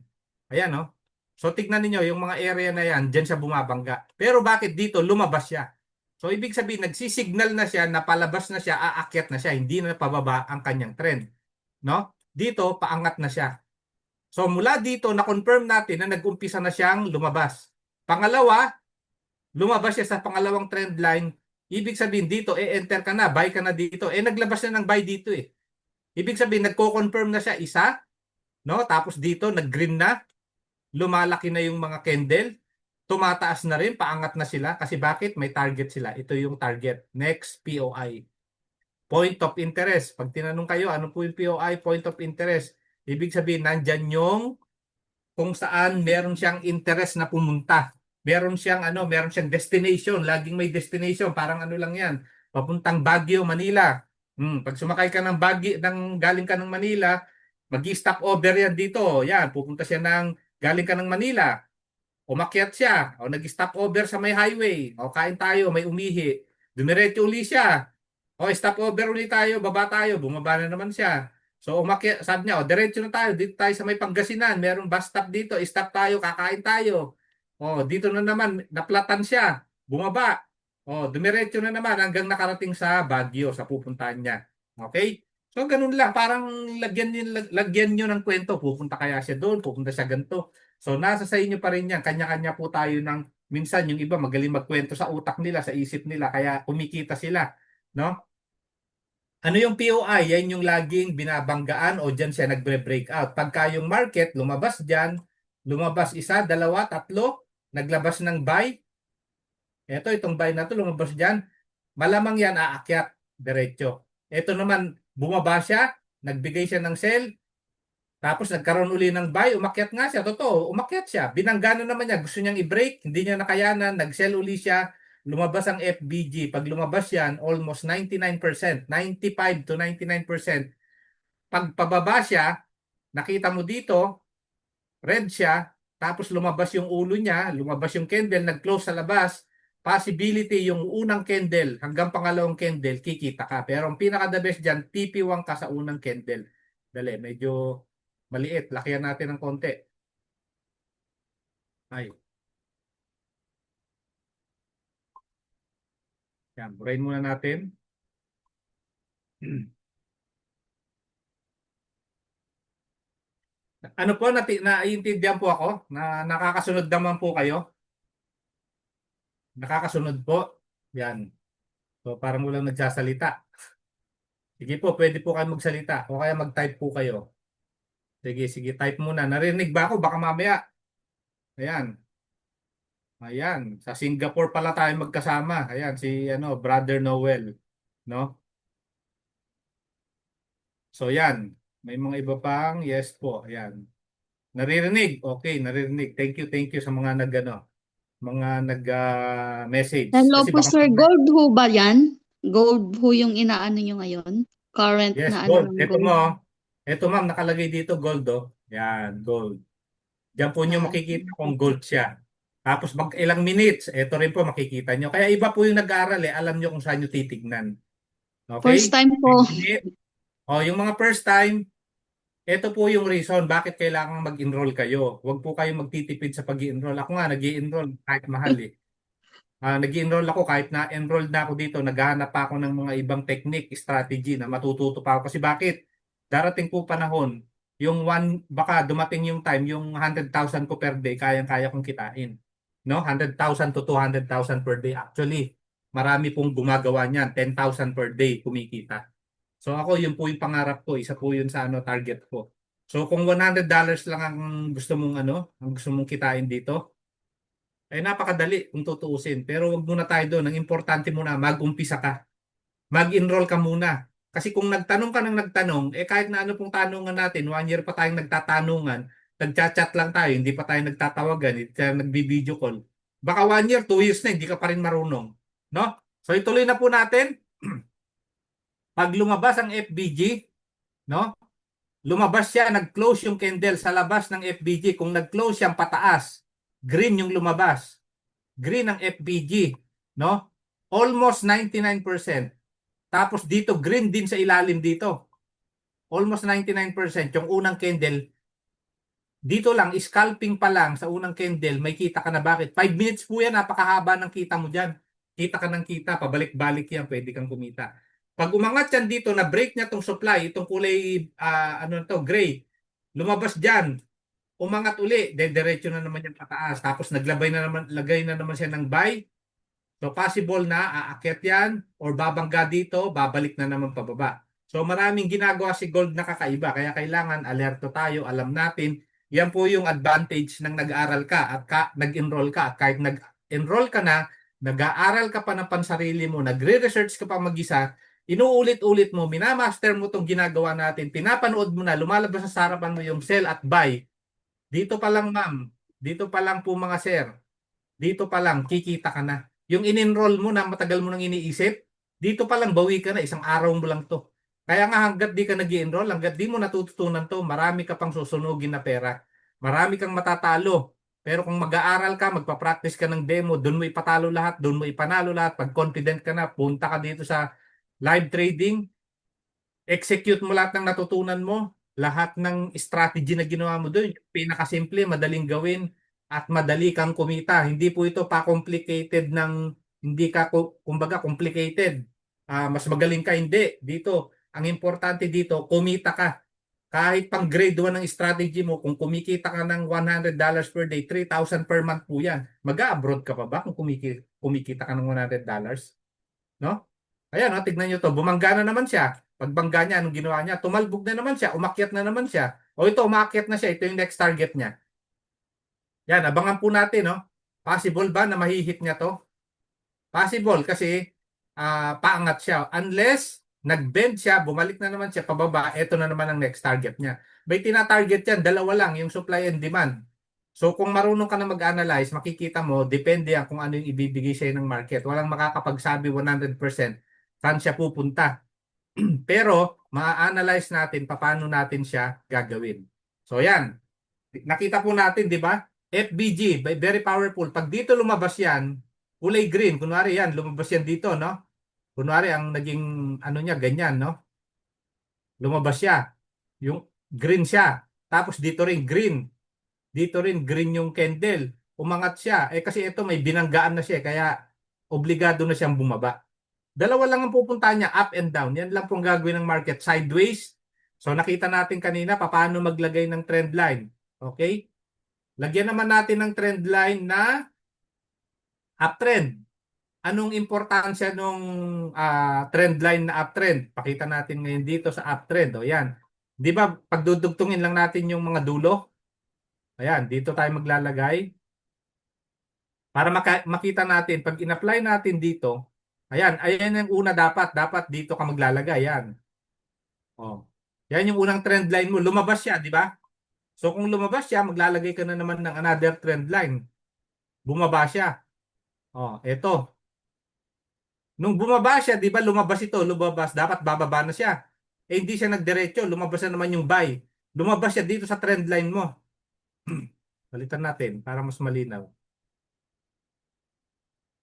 Speaker 2: Ayan, no? So tignan niyo yung mga area na yan, diyan siya bumabangga. Pero bakit dito lumabas siya? So ibig sabihin nagsisignal na siya na palabas na siya, aakyat na siya, hindi na pababa ang kanyang trend, no? dito paangat na siya. So mula dito na-confirm natin na nag-umpisa na siyang lumabas. Pangalawa, lumabas siya sa pangalawang trend line. Ibig sabihin dito, enter ka na, buy ka na dito. Naglabas na ng buy dito eh. Ibig sabihin, nagko-confirm na siya isa, no? Tapos dito, nag-green na, lumalaki na yung mga candle, tumataas na rin, paangat na sila. Kasi bakit? May target sila. Ito yung target. Next, POI. Point of interest. Pag tinanong kayo, ano po yung POI? Point of interest. Ibig sabihin, nandyan yung kung saan meron siyang interest na pumunta. Meron siyang destination, laging may destination, parang ano lang 'yan. Papuntang Baguio, Manila. Pag sumakay ka ng Baguio, galing ka ng Manila, magi-stop over 'yan dito. Yan, pupunta siya ng galing ka ng Manila. Umakyat siya, o nag-stop over sa may highway. O kain tayo, may umihi. Dumiretso uli siya. O stop over ulit tayo, baba tayo, bumaba na naman siya. So umakyat, sabi niya, o diretso na tayo, dito tayo sa may Pangasinan, merong bus stop dito, stop tayo, kakain tayo. O dito na naman, naplatan siya, bumaba. O dumiretso na naman hanggang nakarating sa Baguio, sa pupuntahan niya. Okay? So ganun lang, parang lagyan niyo ng kwento, pupunta kaya siya doon, pupunta siya ganito. So nasa sa inyo pa rin yan, kanya-kanya po tayo ng, minsan yung iba magaling magkwento sa utak nila, sa isip nila, kaya kumikita sila. No? Ano yung POI? Yan yung laging binabanggaan o dyan siya nagbre-breakout. Pagka yung market lumabas dyan, lumabas isa, dalawa, tatlo, naglabas ng buy. Itong buy na to lumabas dyan, malamang yan aakyat diretso. Ito naman, bumaba siya, nagbigay siya ng sell, tapos nagkaroon uli ng buy, umakyat nga siya, totoo, umakyat siya. Binanggano naman niya, gusto niyang i-break, hindi niya nakayanan, nag-sell uli siya, lumabas ang FBG. Pag lumabas yan, almost 99%, 95 to 99%. Pag pababa siya, nakita mo dito, red siya, tapos lumabas yung ulo niya, lumabas yung candle, nag-close sa labas, possibility yung unang candle hanggang pangalawang candle, kikita ka. Pero ang pinaka-the best dyan, TP1 ka sa unang candle. Dali, medyo maliit. Lakihan natin ng konti. Ay. Yan, burahin muna natin. Ano po, naiintindihan po ako na nakakasunod naman po kayo. Nakakasunod po. Yan. So parang walang nagsasalita. Sige po, pwede po kayo magsalita o kaya mag-type po kayo. Sige, sige, type muna. Narinig ba ako? Baka mamaya. Ayan. Ayan. Sa Singapore pala tayo magkasama. Ayan, si Brother Noel. No? So yan. May mga iba pang yes po. Ayan. Naririnig. Okay, naririnig. Thank you sa mga mga nag-message.
Speaker 3: Hello
Speaker 2: Kasi
Speaker 3: po
Speaker 2: baka
Speaker 3: sir, gold ho ba yan? Gold ho yung inaano nyo ngayon? Current
Speaker 2: yes,
Speaker 3: na ano
Speaker 2: gold.
Speaker 3: ng
Speaker 2: Ito
Speaker 3: gold?
Speaker 2: mo. Ito ma'am, nakalagay dito gold oh. Yan, gold. Diyan po nyo makikita kung gold siya. Tapos mag ilang minutes, ito rin po makikita nyo. Kaya iba po yung nag-aaral eh. Alam nyo kung saan nyo titignan.
Speaker 3: First
Speaker 2: Okay?
Speaker 3: time po.
Speaker 2: O, yung mga first time, ito po yung reason bakit kailangan mag-enroll kayo. Huwag po kayo magtitipid sa pag-enroll. Ako nga, nag-enroll kahit mahal eh. Nag-enroll ako kahit na-enrolled na ako dito, naghahanap pa ako ng mga ibang technique, strategy na matututo pa ako. Kasi bakit? Darating po panahon, baka dumating yung time, yung 100,000 ko per day, kayang-kaya kong kitain. No? 100,000 to 200,000 per day. Actually, marami pong gumagawa niyan. 10,000 per day kumikita. So ako, yun po yung pangarap ko. Isa po yun sa target ko. So kung $100 lang ang gusto mong ang gusto mong kitain dito, napakadali kung tutuusin. Pero wag muna tayo doon. Ang importante muna, mag-umpisa ka. Mag-enroll ka muna. Kasi kung nagtanong ka ng nagtanong, kahit na ano pong tanungan natin, 1 year pa tayong nagtatanungan, nagchat-chat lang tayo, hindi pa tayo nagtatawagan, hindi tayo nagbi-video call. Baka 1 year, 2 years na, hindi ka pa rin marunong. No? So ituloy na po natin. Pag lumabas ang FBG, no? Lumabas siya, nag-close yung candle sa labas ng FBG. Kung nag-close siyang pataas, green yung lumabas. Green ang FBG, no? Almost 99%. Tapos dito green din sa ilalim dito. Almost 99%. Yung unang candle, dito lang, scalping pa lang sa unang candle, may kita ka na bakit? 5 minutes po yan, napakahaba ng kita mo dyan. Kita ka ng kita, pabalik-balik yan, pwede kang kumita. Pag umangat yan dito, na break niya tong supply, itong kulay, ano to, gray, lumabas dyan, umangat uli, diretso na naman yan pataas. Tapos lagay na naman siya ng buy. So possible na aakyat yan or babangga dito, babalik na naman pababa. So maraming ginagawa si gold na kakaiba. Kaya kailangan alerto tayo, alam natin. Yan po yung advantage ng nag-aral ka at nag-enroll ka. At kahit nag-enroll ka na, nag-aaral ka pa ng pansarili mo, nagre-research ka pa mag-isa, inuulit-ulit mo, minamaster mo itong ginagawa natin, pinapanood mo na, lumalabas sa harapan mo yung sell at buy. Dito pa lang ma'am, dito pa lang po mga sir, dito pa lang kikita ka na. Yung in-enroll mo na matagal mo nang iniisip, dito pa lang bawi ka na, isang araw mo lang to. Kaya nga hanggat di ka nag-enroll, hanggat di mo natututunan to, marami ka pang susunugin na pera. Marami kang matatalo. Pero kung mag-aaral ka, magpa-practice ka ng demo, doon mo ipatalo lahat, doon mo ipanalo lahat. Pag confident ka na, punta ka dito sa live trading, execute mo lahat ng natutunan mo, lahat ng strategy na ginawa mo doon, pinakasimple, madaling gawin at madali kang kumita. Hindi po ito pa-complicated ng hindi ka kumbaga complicated. Mas magaling ka hindi. Dito, ang importante dito, kumita ka. Kahit pang grade 1 ng strategy mo, kung kumikita ka ng $100 per day, 3,000 per month po yan. Mag-abroad ka pa ba kung kumikita ka ng $100? No? Ayan, no, tignan nyo to. Bumangga na naman siya. Pagbangga niya, anong ginawa niya? Tumalbog na naman siya. Umakyat na naman siya. O ito, umakyat na siya. Ito yung next target niya. Yan, abangan po natin, no? Possible ba na mahihit niya to? Possible kasi paangat siya. Unless nag-bend siya, bumalik na naman siya pababa, ito na naman ang next target niya. May tina-target yan, dalawa lang, yung supply and demand. So kung marunong ka na mag-analyze, makikita mo, depende yan kung ano yung ibibigay sa'yo ng market. Walang makakapagsabi 100% saan siya pupunta. Pero ma-analyze natin paano natin siya gagawin. So yan, nakita po natin, di ba? FBG, very powerful. Pag dito lumabas yan, kulay green, kunwari yan, lumabas yan dito, no? Kunwari ang naging ano niya, ganyan, no? Lumabas siya. Yung green siya. Tapos dito rin green. Dito rin green yung candle. Umangat siya. Eh kasi ito may binanggaan na siya. Kaya obligado na siyang bumaba. Dalawa lang ang pupuntahan niya, up and down. Yan lang pong gagawin ng market, sideways. So nakita natin kanina paano maglagay ng trend line. Okay? Lagyan naman natin ng trend line na uptrend. Anong importansya nung trend line na uptrend? Pakita natin ngayon dito sa uptrend. O yan. Di ba pagdudugtungin lang natin yung mga dulo? Ayan, dito tayo maglalagay. Para makita natin, pag in-apply natin dito, ayan yung una dapat. Dapat dito ka maglalagay. Yan. O. Yan yung unang trend line mo. Lumabas siya, di ba? So kung lumabas siya, maglalagay ka na naman ng another trend line. Bumaba siya. O, eto. Nung bumaba siya, di ba lumabas ito, lumabas, dapat bababa na siya. Eh hindi siya nagdiretso, lumabas na naman yung buy. Lumabas siya dito sa trend line mo. Balitan natin para mas malinaw.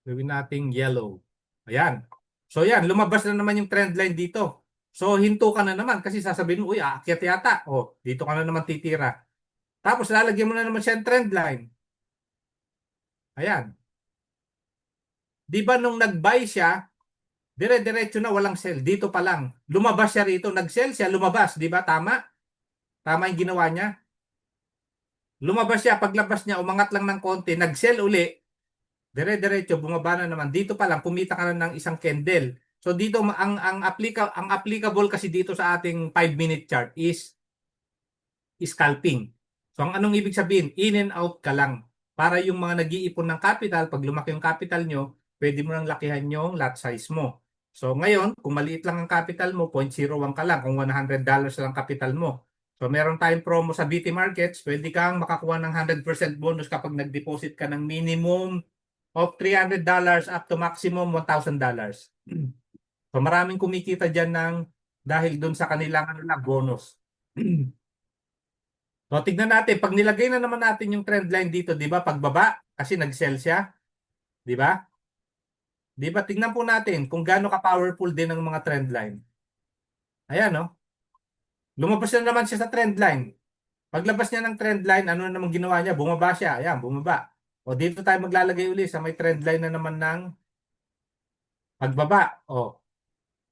Speaker 2: Gawin nating yellow. Ayan. So yan, lumabas na naman yung trend line dito. So hinto ka na naman kasi sasabihin mo, uy, aakyat yata. O, dito ka na naman titira. Tapos lalagyan mo na naman siya ng trend line. Ayan. Di ba nung nag-buy siya, dire-diretso na walang sell. Dito pa lang. Lumabas siya rito. Nag-sell siya, lumabas. Di ba? Tama? Tama yung ginawa niya. Lumabas siya. Paglabas niya, umangat lang ng konti. Nag-sell uli. Dire-diretso, bumaba na naman. Dito pa lang, kumita ka na ng isang candle. So dito, ang applicable kasi dito sa ating 5-minute chart is scalping. So ang anong ibig sabihin? In and out ka lang. Para yung mga nag-iipon ng capital, pag lumaki yung capital nyo, pwede mo nang lakihan yung lot size mo. So ngayon, kung maliit lang ang capital mo, 0.01 ka lang, kung $100 lang capital mo. So meron tayong promo sa BT Markets, pwede kang makakuha ng 100% bonus kapag nag-deposit ka ng minimum of $300 up to maximum $1,000. So maraming kumikita dyan ng dahil dun sa kanilang bonus. So tignan natin, pag nilagay na naman natin yung trend line dito, di ba, pagbaba, kasi nag-sell siya, di ba? Di ba, tignan po natin kung gaano ka-powerful din ang mga trend line. Ayan, no? Lumabas na naman siya sa trend line. Paglabas niya ng trend line, ano na naman ginawa niya? Bumaba siya. Ayan, bumaba. O dito tayo maglalagay uli sa may trend line na naman ng pagbaba. O,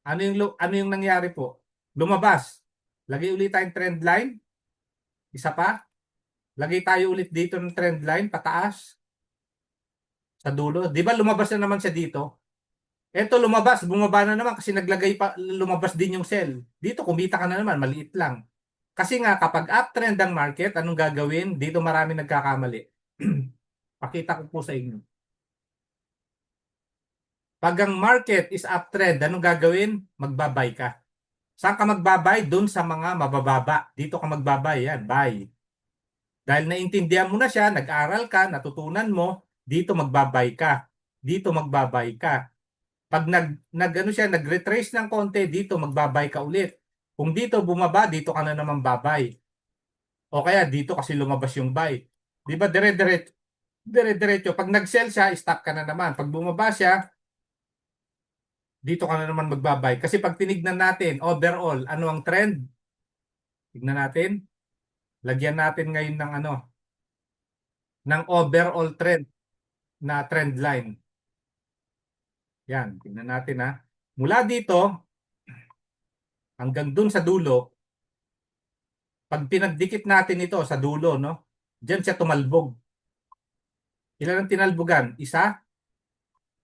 Speaker 2: Ano yung nangyari po? Lumabas. Lagay ulit tayong trend line. Isa pa. Lagay tayo ulit dito ng trend line pataas sa dulo. 'Di ba lumabas na naman siya dito? Eto lumabas, bumaba na naman kasi lumabas din yung sell. Dito kumita ka na naman, maliit lang. Kasi nga kapag uptrend ang market, anong gagawin? Dito marami nagkakamali. Pakita ko po sa inyo. Pag ang market is uptrend, anong gagawin? Magbabay ka. Saan ka magbabay? Doon sa mga mabababa. Dito ka magbabay. Yan, buy. Dahil naintindihan mo na siya, nag-aral ka, natutunan mo, dito magbabay ka. Dito magbabay ka. Pag ano siya, nag-retrace ng konti, dito magbabay ka ulit. Kung dito bumaba, dito ka na naman babay. O kaya dito kasi lumabas yung buy. Di ba dire-diretso. Pag nag-sell siya, stop ka na naman. Pag bumaba siya, dito ka na naman magbabay. Kasi pag tinignan natin, overall, ano ang trend? Tignan natin. Lagyan natin ngayon ng ng overall trend na trend line. Yan, tignan natin ha. Mula dito hanggang dun sa dulo, pag pinagdikit natin ito sa dulo, no? Diyan siya tumalbog. Ilan ang tinalbogan? Isa,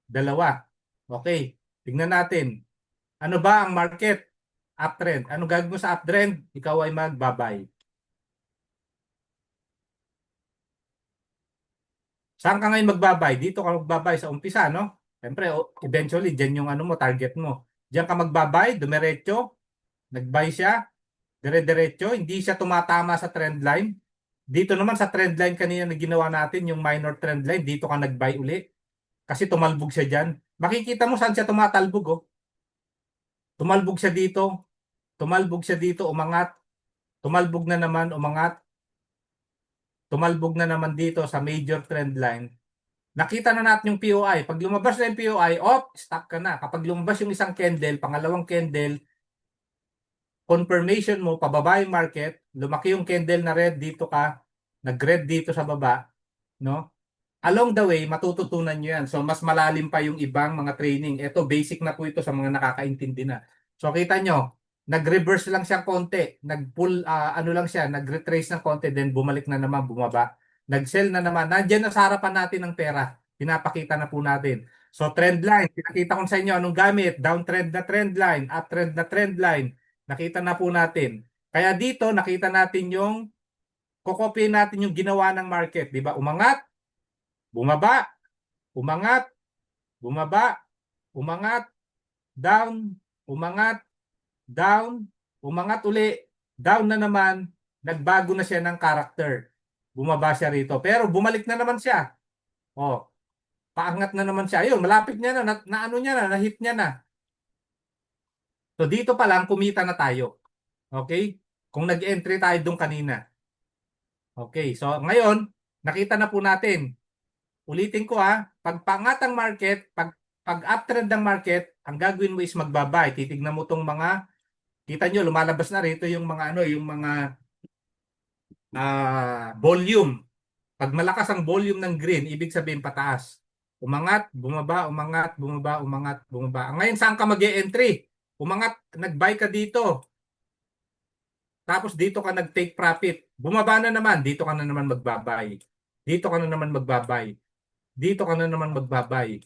Speaker 2: dalawa. Okay, tignan natin. Ano ba ang market? Uptrend. Ano gagawin mo sa uptrend? Ikaw ay magbabay. Saan ka ngayon magbabay? Dito ka magbabay sa umpisa, no? Siyempre, eventually, dyan yung target mo. Diyan ka magbabay, dumiretso, nag-buy siya, dire-diretso, hindi siya tumatama sa trend line. Dito naman sa trend line kanina na ginawa natin, yung minor trend line, dito ka nag-buy uli. Kasi tumalbog siya dyan. Makikita mo saan siya tumatalbog, oh. Tumalbog siya dito, umangat, tumalbog na naman, umangat, tumalbog na naman dito sa major trend line. Nakita na natin yung POI. Pag lumabas na yung POI, stop ka na. Kapag lumabas yung isang candle, pangalawang candle, confirmation mo, pababa yung market, lumaki yung candle na red, dito ka, nag-red dito sa baba, no? Along the way, matututunan nyo yan. So, mas malalim pa yung ibang mga training. Ito, basic na po ito sa mga nakakaintindi na. So, kita nyo, nag-reverse lang siya konti. Nag-pull, lang siya, nag-retrace ng konti, then bumalik na naman, bumaba. Nag-sell na naman. Nandiyan na sa harapan natin ng pera. Pinapakita na po natin. So, trend line. Pinakita ko sa inyo anong gamit. Downtrend na trend line. Uptrend na trend line. Nakita na po natin. Kaya dito, nakita natin yung kokopyahin natin yung ginawa ng market. Di ba? Umangat, bumaba, umangat, bumaba, umangat, down, umangat, down, umangat uli, down na naman, nagbago na siya ng character. Bumaba siya rito. Pero bumalik na naman siya. Oh, paangat na naman siya. Ayun, malapit niya na ano niya na, na-hit niya na. So dito pa lang, kumita na tayo. Okay? Kung nag-entry tayo doon kanina. Okay, so ngayon, nakita na po natin. Ulitin ko pag pangat ang market, pag uptrend ng market, ang gagawin mo is magbabay. Titignan mo tong mga, kita nyo, lumalabas na rito yung mga yung mga volume. Pag malakas ang volume ng green, ibig sabihin pataas. Umangat, bumaba, umangat, bumaba, umangat, bumaba. Ngayon, saan ka mag-e-entry? Umangat, nag-buy ka dito. Tapos dito ka nag-take profit. Bumaba na naman, dito ka na naman magbabay. Dito ka na naman magbabay. Dito ka na naman magbabay.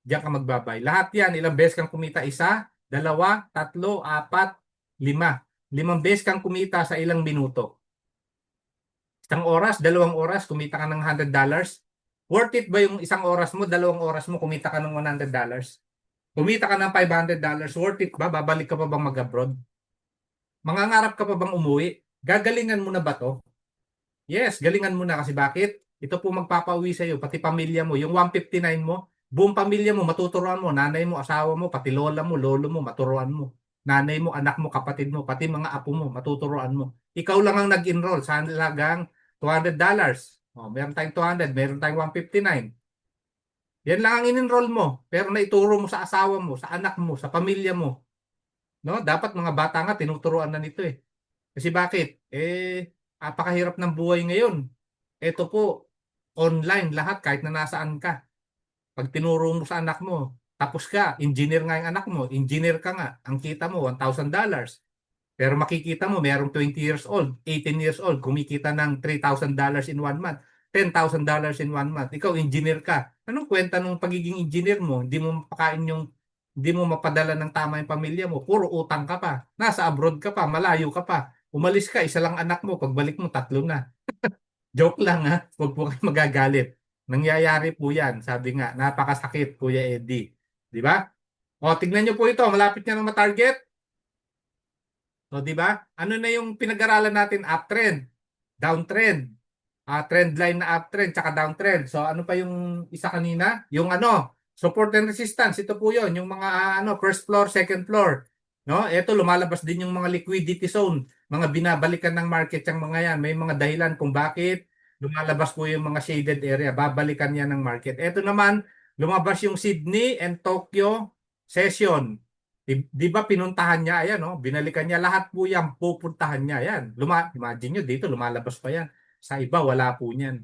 Speaker 2: Diyan ka magbabay. Lahat yan, ilang beses kang kumita? Isa, dalawa, tatlo, apat, lima. 5 beses kang kumita sa ilang minuto. Isang oras, 2 oras, kumita ka ng $100. Worth it ba yung isang oras mo, 2 oras mo, kumita ka ng $100? Kumita ka ng $500, worth it ba? Babalik ka pa bang mag-abroad? Mangangarap ka pa bang umuwi? Gagalingan mo na ba to? Yes, galingan mo na kasi bakit? Ito po magpapauwi sa iyo, pati pamilya mo. Yung 159 mo, buong pamilya mo, matuturuan mo. Nanay mo, asawa mo, pati lola mo, lolo mo, maturuan mo. Nanay mo, anak mo, kapatid mo, pati mga apo mo, matuturuan mo. Ikaw lang ang nag-enroll sa halagang $200. Oh, meron tayong 200, meron tayong 159. Yan lang ang in-enroll mo. Pero naituro mo sa asawa mo, sa anak mo, sa pamilya mo. No? Dapat mga bata nga tinuturuan na nito eh. Kasi bakit? Apakahirap ng buhay ngayon. Ito po, online lahat kahit na nasaan ka. Pag tinuro mo sa anak mo, tapos ka, engineer nga yung anak mo, engineer ka nga, ang kita mo $1,000. Pero makikita mo, merong 20 years old, 18 years old, kumikita ng $3,000 in 1 month, $10,000 in 1 month. Ikaw, engineer ka. Anong kwenta ng pagiging engineer mo? Hindi mo mapadala ng tama yung pamilya mo. Puro utang ka pa. Nasa abroad ka pa, malayo ka pa. Umalis ka, isa lang anak mo. Pagbalik mo, tatlo na. Joke lang ha. Huwag po kayo magagalit. Nangyayari po yan. Sabi nga, napakasakit, Kuya Eddie. Di ba? O, tignan nyo po ito. Malapit na ng matarget. O, di ba? Ano na yung pinag-aralan natin? Uptrend, downtrend, trend line na uptrend, tsaka downtrend. So, ano pa yung isa kanina? Yung ano, support and resistance. Ito po yun. Yung mga first floor, second floor. No? Ito, lumalabas din yung mga liquidity zone. Mga binabalikan ng market yung mga yan. May mga dahilan kung bakit lumalabas po yung mga shaded area. Babalikan yan ng market. Ito naman, lumabas yung Sydney and Tokyo session. Di ba pinuntahan niya, ayan, no? Binalikan niya lahat po yan, pupuntahan niya, yan. Imagine nyo, dito lumalabas pa yan. Sa iba, wala po niyan,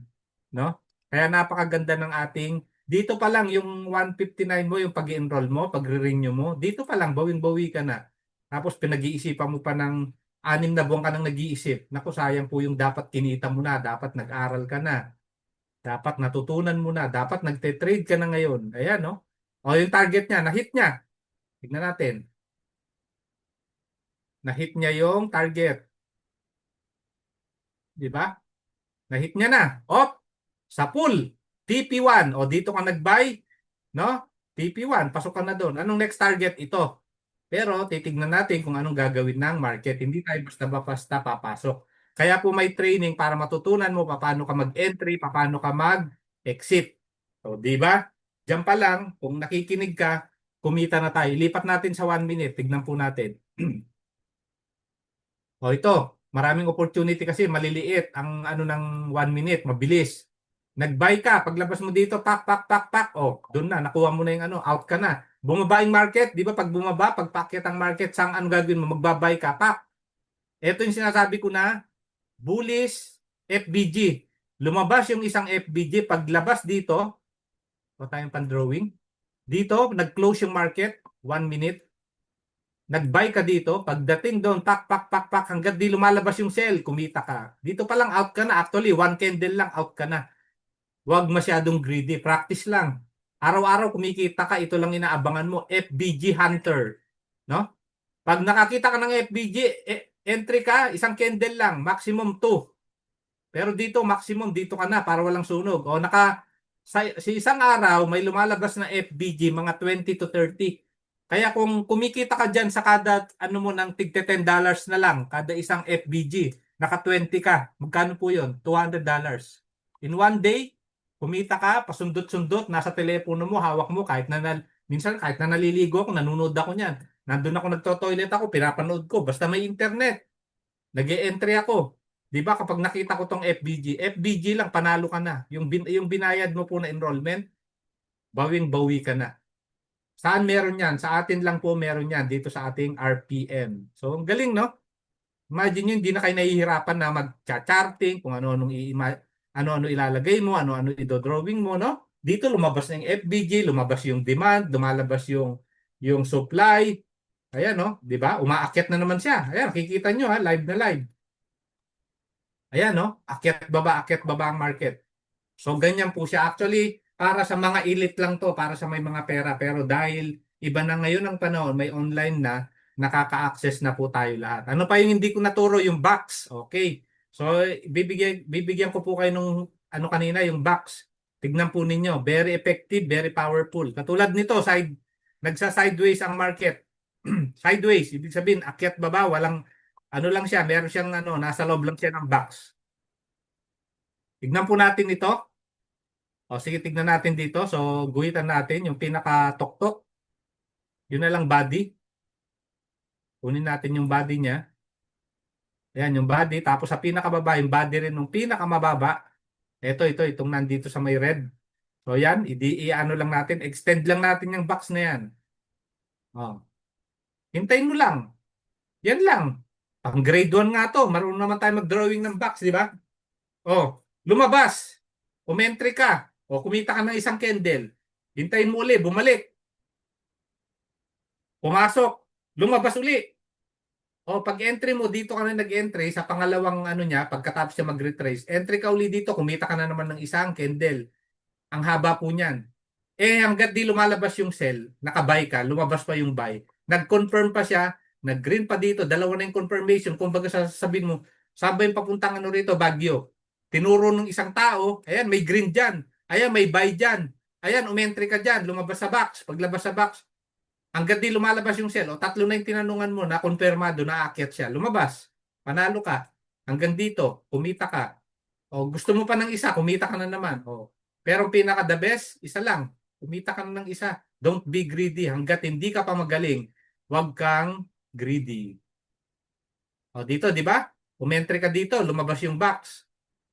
Speaker 2: no? Kaya napakaganda ng ating, dito pa lang yung 159 mo, yung pag-enroll mo, pagre-renew mo, dito pa lang, bawing-bawi ka na. Tapos pinag-iisipan mo pa ng 6 na buwan ka nang nag-iisip. Naku, sayang po yung dapat kinita mo na, dapat nag-aral ka na, dapat natutunan mo na, dapat nagte-trade ka na ngayon. Ayan, no? O yung target niya, na-hit niya. Tignan natin. Na-hit niya yung target. Di ba? Na-hit niya na. Op! Sa pool. TP1. O dito ka nag-buy. No? TP1. Pasok ka na doon. Anong next target? Ito. Pero titignan natin kung anong gagawin ng market. Hindi tayo basta-basta papasok. Kaya po may training para matutunan mo paano ka mag-entry, paano ka mag-exit. So, di ba? Diyan pa lang, kung nakikinig ka, kumita na tayo. Lipat natin sa 1 minute. Tignan po natin. O ito, maraming opportunity kasi maliliit ang ano ng 1 minute, mabilis. Nag-buy ka, paglabas mo dito, pak, pak, pak, pak. O, doon na, nakuha mo na yung ano, out ka na. Bumaba yung market, di ba? Pag bumaba, pag packet ang market, saan ano gagawin mo? Magbabay ka, pak. Ito yung sinasabi ko na, bullish FBG. Lumabas yung isang FBG, paglabas dito, o tayong pan-drawing, dito, nag-close yung market, 1 minute. Nag-buy ka dito, pagdating doon, pak, pak, pak, pak, hanggang di lumalabas yung sell, kumita ka. Dito pa lang out ka na. Actually, 1 candle lang out ka na. Huwag masyadong greedy. Practice lang. Araw-araw kumikita ka, ito lang inaabangan mo. FBG Hunter. No? Pag nakakita ka ng FBG, entry ka, isang candle lang, maximum 2. Pero dito, maximum, dito ka na para walang sunog. O sa isang araw, may lumalabas na FBG, mga 20 to 30. Kaya kung kumikita ka dyan sa kada ano mo ng tig $10 na lang, kada isang FBG, naka 20 ka, magkano po yun? $200. In 1 day, kumita ka, pasundot-sundot, nasa telepono mo, hawak mo, minsan kahit na naliligo ako, nanonood ako niyan. Nandun ako, nagto-toilet ako, pinapanood ko, basta may internet. Nag-e-entry ako. Di ba kapag nakita ko tong FBG lang, panalo ka na. Yung binayad mo po na enrollment, bawing-bawi ka na. Saan meron yan? Sa atin lang po meron yan dito sa ating RPM. So, ang galing, no? Imagine nyo, hindi na kayo nahihirapan na mag-charting, kung ano-ano ilalagay mo, ano-ano i-drawing mo, no? Dito lumabas na yung FBG, lumabas yung demand, lumalabas yung supply. Ayan, no? Di ba? Umaakyat na naman siya. Ayan, kikita nyo, ha? Live na live. Ayan, no? Akyat baba ang market. So, ganyan po siya. Actually, para sa mga elite lang to, para sa may mga pera. Pero dahil iba na ngayon ang panahon, may online na, nakaka-access na po tayo lahat. Ano pa yung hindi ko naturo? Yung box. Okay. So, bibigyan ko po kayo nung ano kanina, yung box. Tignan po ninyo. Very effective, very powerful. Katulad nito, nagsa-sideways ang market. Sideways. Ibig sabihin, akyat baba, walang, ano lang siya, meron siyang nasa loob lang siya ng box. Tignan po natin ito. O sige, tignan natin dito. So, guhitan natin yung pinaka-tuktok. Yun na lang body. Kunin natin yung body niya. Ayan, yung body. Tapos sa pinakababa, yung body rin ng pinakamababa. Itong nandito sa may red. So, yan. I-ano lang natin. Extend lang natin yung box na yan. O. Hintayin mo lang. Yan lang. Pang grade 1 nga to. Marunong naman tayo mag-drawing ng box, di ba? O, lumabas. Umentry ka. O kumita ka ng isang candle. Hintayin mo ulit, bumalik. pumasok, lumabas uli. O pag entry mo, dito ka na nag-entry sa pangalawang ano niya, pagkatapos niya mag-retrace, entry ka uli dito, kumita ka na naman ng isang candle. Ang haba po niyan. Eh hanggat di lumalabas yung sell, naka-buy ka, lumabas pa yung buy. Nag-confirm pa siya, nag-green pa dito, dalawa na yung confirmation. Kung baga sasabihin mo, saan ba yung papuntang ano rito, Baguio? Tinuro ng isang tao, ayan, may green dyan. Ayan, may buy dyan. Ayan, umentry ka dyan, lumabas sa box. Paglabas sa box, hanggat di lumalabas yung sell, o tatlo na yung tinanungan mo na konfirmado na aakyat siya, lumabas. Panalo ka. Hanggang dito, kumita ka. O gusto mo pa ng isa, kumita ka na naman. O. Pero pinaka the best, isa lang. Kumita ka na ng isa. Don't be greedy. Hanggat hindi ka pa magaling, huwag kang greedy. O dito, di ba? Umentry ka dito, lumabas yung box.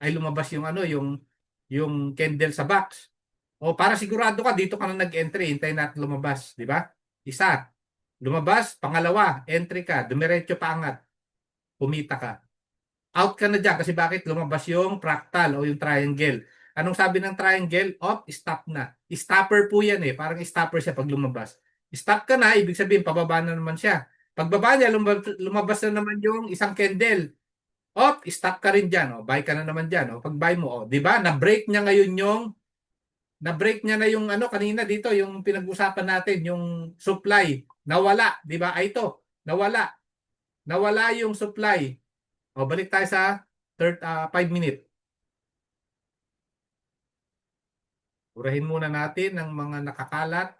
Speaker 2: Ay lumabas yung ano, yung candle sa box. O para sigurado ka, dito ka na nag-entry, hintayin natin lumabas, di ba? Isa. Lumabas, pangalawa, entry ka, dumiretso pa angat, kumita ka. Out ka na dyan kasi bakit lumabas yung fractal o yung triangle. Anong sabi ng triangle? Off, stop na. Stopper po yan eh. Parang stopper siya pag lumabas. Stop ka na, ibig sabihin pababa na naman siya. Pagbaba niya, lumabas na naman yung isang candle. Off, stop ka rin dyan. O, buy ka na naman dyan. O, pag buy mo, o, di ba? Na-break niya ngayon na-break niya na yung ano kanina dito, yung pinag-usapan natin, yung supply. Nawala, di ba? Ay ito, nawala. Nawala yung supply. O, balik tayo sa 5 minute. Urahin muna natin ang mga nakakalat.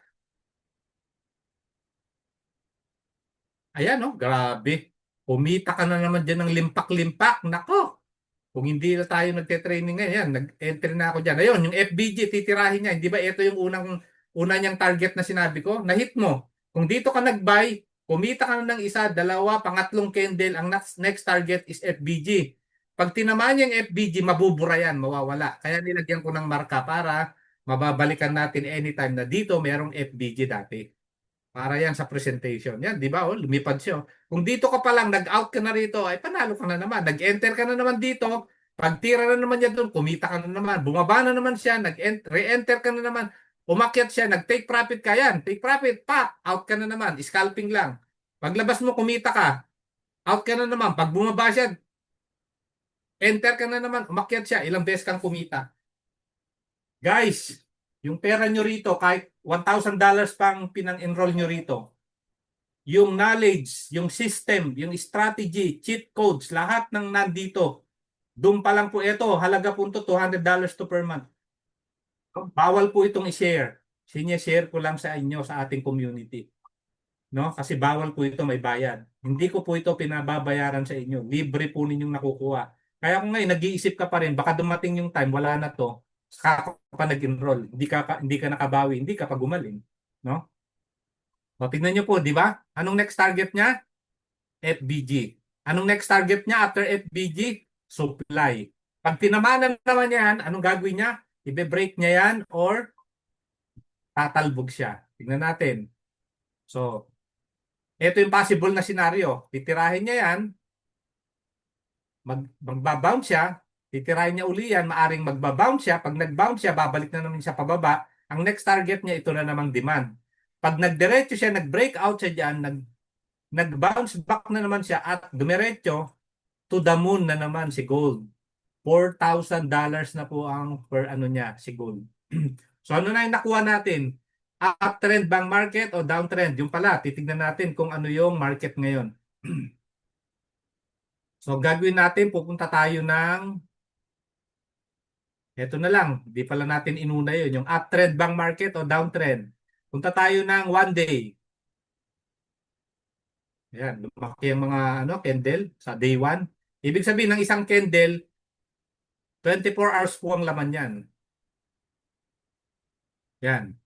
Speaker 2: Ayan, oh, grabe. Kumita ka na naman dyan ng limpak-limpak. Nako, kung hindi na tayo nagte-training ngayon, yan, nag-enter na ako dyan. Ayun, yung FBG, titirahin niya. Hindi ba ito yung una niyang target na sinabi ko? Na-hit mo. Kung dito ka nag-buy, kumita ka na ng isa, dalawa, pangatlong candle. Ang next target is FBG. Pag tinamaan niya yung FBG, mabubura yan, mawawala. Kaya nilagyan ko ng marka para mababalikan natin anytime na dito merong FBG dati. Para yan sa presentation. Yan, di ba? Oh, lumipad siya. Kung dito ka pa lang, nag-out ka na rito, ay panalo ka na naman. Nag-enter ka na naman dito. Pagtira na naman niya doon, kumita ka na naman. Bumaba na naman siya, re-enter ka na naman. Umakyat siya, nag-take profit ka yan. Take profit, pa, out ka na naman. Scalping lang. Paglabas mo, kumita ka. Out ka na naman. Pag bumaba siya, enter ka na naman. Umakyat siya, ilang beses kang kumita. Guys, yung pera nyo rito, kahit $1,000 pang pinang-enroll nyo rito, yung knowledge, yung system, yung strategy, cheat codes, lahat ng nandito, doon pa lang po ito, halaga po ito, $200 to per month. Bawal po itong i-share. Sinye-share ko lang sa inyo, sa ating community. No? Kasi bawal po ito, may bayad. Hindi ko po ito pinababayaran sa inyo. Libre po ninyong nakukuha. Kaya kung ngayon, nag-iisip ka pa rin, baka dumating yung time, wala na to, saka ka pa nag-enroll, hindi ka nakabawi, hindi ka pa gumaling. No? O, tingnan nyo po, di ba? Anong next target niya? FBG. Anong next target niya after FBG? Supply. Pag tinamanan naman yan, anong gagawin niya? Ibe-break niya yan or tatalbog siya. Tingnan natin. So, ito yung possible na scenario. Titirahin niya yan, magbabounce siya, titirahin niya uli yan, maaring magbabounce siya. Pag nagbounce siya, babalik na naman siya pababa. Ang next target niya, ito na namang demand. Pag nagdiretso siya, nag-break out siya dyan, nag-bounce back na naman siya at dumiretso, to the moon na naman si gold. $4,000 na po ang per ano niya, si gold. So ano na yung nakuha natin? Uptrend bang market o downtrend? Yung pala, titignan natin kung ano yung market ngayon. So gagawin natin, pupunta tayo ng, eto na lang, di pala natin inuna yun, yung uptrend bang market o downtrend. Punta tayo ng 1 day. Ayan, lumaki ang mga candle sa day 1. Ibig sabihin ng isang candle, 24 hours po ang laman yan. Yan.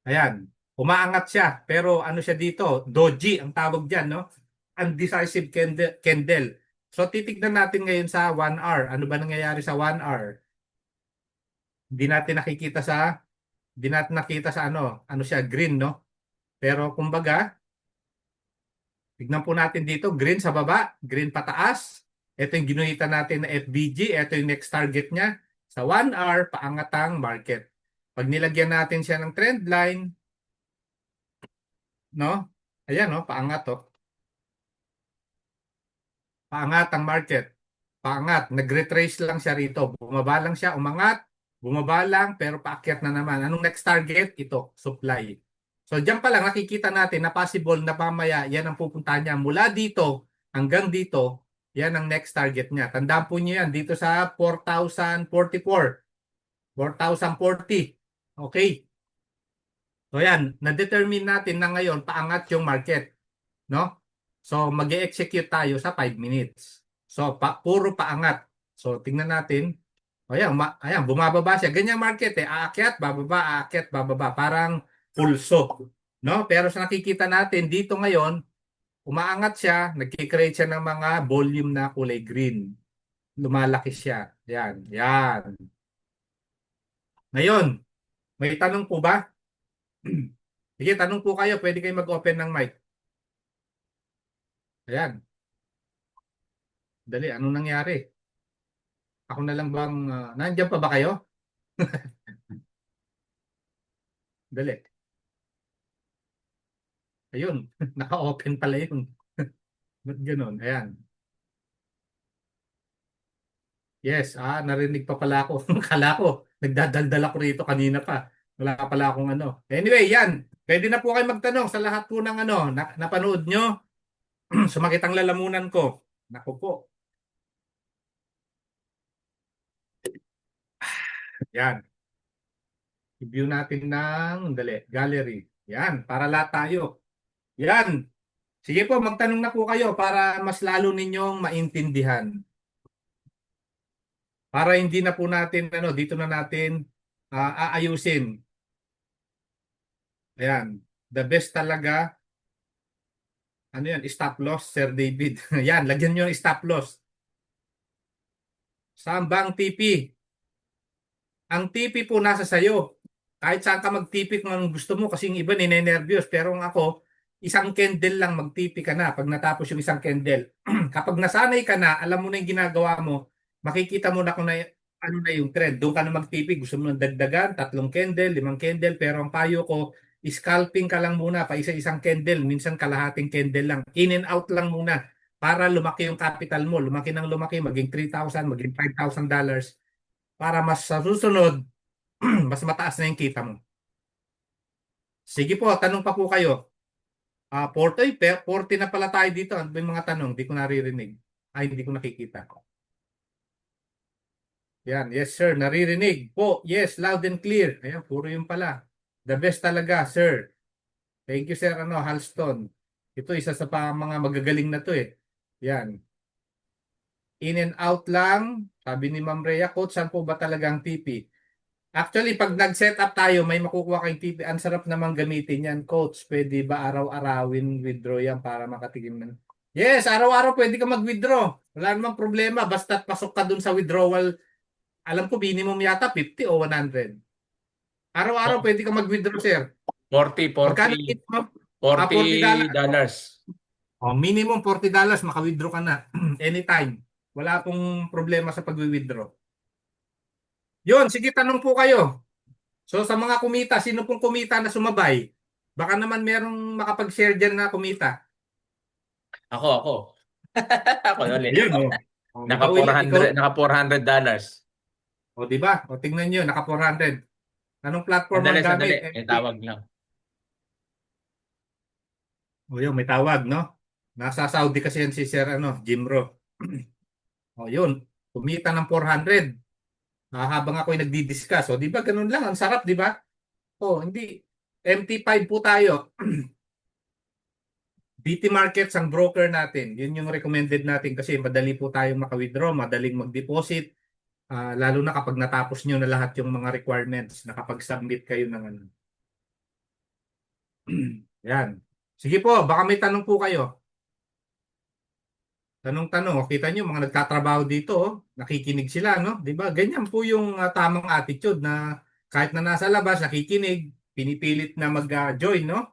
Speaker 2: Ayan. Umaangat siya. Pero ano siya dito? Doji ang tawag dyan, no? Undecisive candle. So titignan natin ngayon sa 1 hour. Ano ba nangyayari sa 1 hour? Hindi natin nakita sa ano siya, green, no? Pero kumbaga, tignan po natin dito, green sa baba, green pataas. Ito yung ginuhitan natin na FBG. Ito yung next target niya. Sa 1 hour, paangatang market. Pag nilagyan natin siya ng trend line, no? Ayan, no? Paangat, oh. Paangat ang market. Paangat. Nag-retrace lang siya rito. Bumaba lang siya, umangat. Bumaba lang, pero paakyat na naman. Anong next target? Ito, supply. So, diyan pa lang nakikita natin na possible na pamaya, yan ang pupunta niya. Mula dito hanggang dito, yan ang next target niya. Tandaan po niyo yan dito sa 4,044. 4,040. Okay. So yan, na-determine natin na ngayon paangat yung market, no? So mag-execute tayo sa 5 minutes. So puro paangat. So tingnan natin. Ayan, ayan, bumababa siya. Ganyan market eh. Aakyat, bababa, aakyat, bababa. Parang pulso, no? Pero sa nakikita natin dito ngayon, umaangat siya, nagki-create siya ng mga volume na kulay green. Lumalaki siya. Yan, yan. Ngayon, may tanong po ba? Sige, tanong po kayo. Pwede kayo mag-open ng mic. Ayan. Dali, anong nangyari? Ako na lang bang... nandiyan pa ba kayo? Dali. Ayun. Naka-open pala yun. Ba't ganun? Ayan. Yes. Narinig pa pala ako. Kala ko. Nagdadaldal ako rito kanina pa. Wala pala akong ano. Anyway, yan. Pwede na po kayo magtanong sa lahat po ng ano. Napanood nyo. Sumakit ang lalamunan ko. Naku po. Yan. I-view natin ng gallery. Yan, para lahat tayo. Yan. Sige po, magtanong na po kayo para mas lalo ninyong maintindihan. Para hindi na po natin, dito na natin aayusin. Ayan. The best talaga, ano yan, stop loss, Sir David. Yan, lagyan nyo yung stop loss. Saan ba ang TP? Ang TP po nasa sayo. Kahit saan ka mag-TP kung gusto mo kasi yung iba ninenervyos. Pero ako, isang candle lang mag-TP ka na pag natapos yung isang candle. Kapag nasanay ka na, alam mo na yung ginagawa mo, makikita mo na kung ano na yung trend. Doon ka na mag-TP. Gusto mo ng dagdagan, 3 candle, 5 candle. Pero ang payo ko, scalping ka lang muna pa isa-isang candle. Minsan kalahating candle lang. In and out lang muna para lumaki yung capital mo. Lumaki ng lumaki, maging 3,000, maging $5,000 para mas sa susunod, mas mataas na yung kita mo. Sige po, tanong pa po kayo. 40, 40 na pala tayo dito. Ano ba yung mga tanong? Hindi ko naririnig. Ay, hindi ko nakikita. Yan, yes sir, naririnig po. Yes, loud and clear. Ayan, puro yung pala. The best talaga, sir. Thank you, sir, Halston. Ito, isa sa mga magagaling na to eh. Yan. In and out lang. Sabi ni Ma'am Rhea, coach, saan po ba talagang TP? Actually, pag nag-set up tayo, may makukuha kayong TP. Ang sarap naman gamitin yan, coach. Pwede ba araw-arawin withdraw yan para makatigim na? Yes, araw-araw pwede ka mag-withdraw. Wala namang problema. Basta't pasok ka dun sa withdrawal. Alam ko, minimum yata 50 o 100. Araw-araw pwede ka mag-withdraw, sir.
Speaker 1: 40
Speaker 2: Magkano minimum?
Speaker 1: $40.
Speaker 2: Minimum $40, maka-withdraw ka na. Anytime. Wala pong problema sa pag-withdraw. Yun, sige, tanong po kayo. So sa mga kumita, sino pong kumita na sumabay? Baka naman merong makapag-share dyan na kumita.
Speaker 1: Ako. Ako ulit.
Speaker 2: Ayun,
Speaker 1: Naka $400.
Speaker 2: O, di ba? O, tingnan nyo, naka 400. Anong platform ang
Speaker 1: Sandali.
Speaker 2: gamit?
Speaker 1: May tawag lang.
Speaker 2: O, yun, may tawag, no? Nasa Saudi kasi yan si Sir, Jimro. O, yun, kumita ng 400. Habang ako'y nagdi-discuss. O, di ba, ganun lang. Ang sarap, di ba? O, hindi. MT5 po tayo. BT Markets ang broker natin. Yun yung recommended natin kasi madali po tayong maka-withdraw, madaling mag-deposit. Lalo na kapag natapos nyo na lahat yung mga requirements, nakapag-submit kayo ng ano. Yan. Sige po, baka may tanong po kayo. Tanong-tanong, kita nyo mga nagtatrabaho dito, nakikinig sila, no? 'Di ba? Ganyan po yung tamang attitude na kahit na nasa labas, nakikinig, pinipilit na mag-join, no?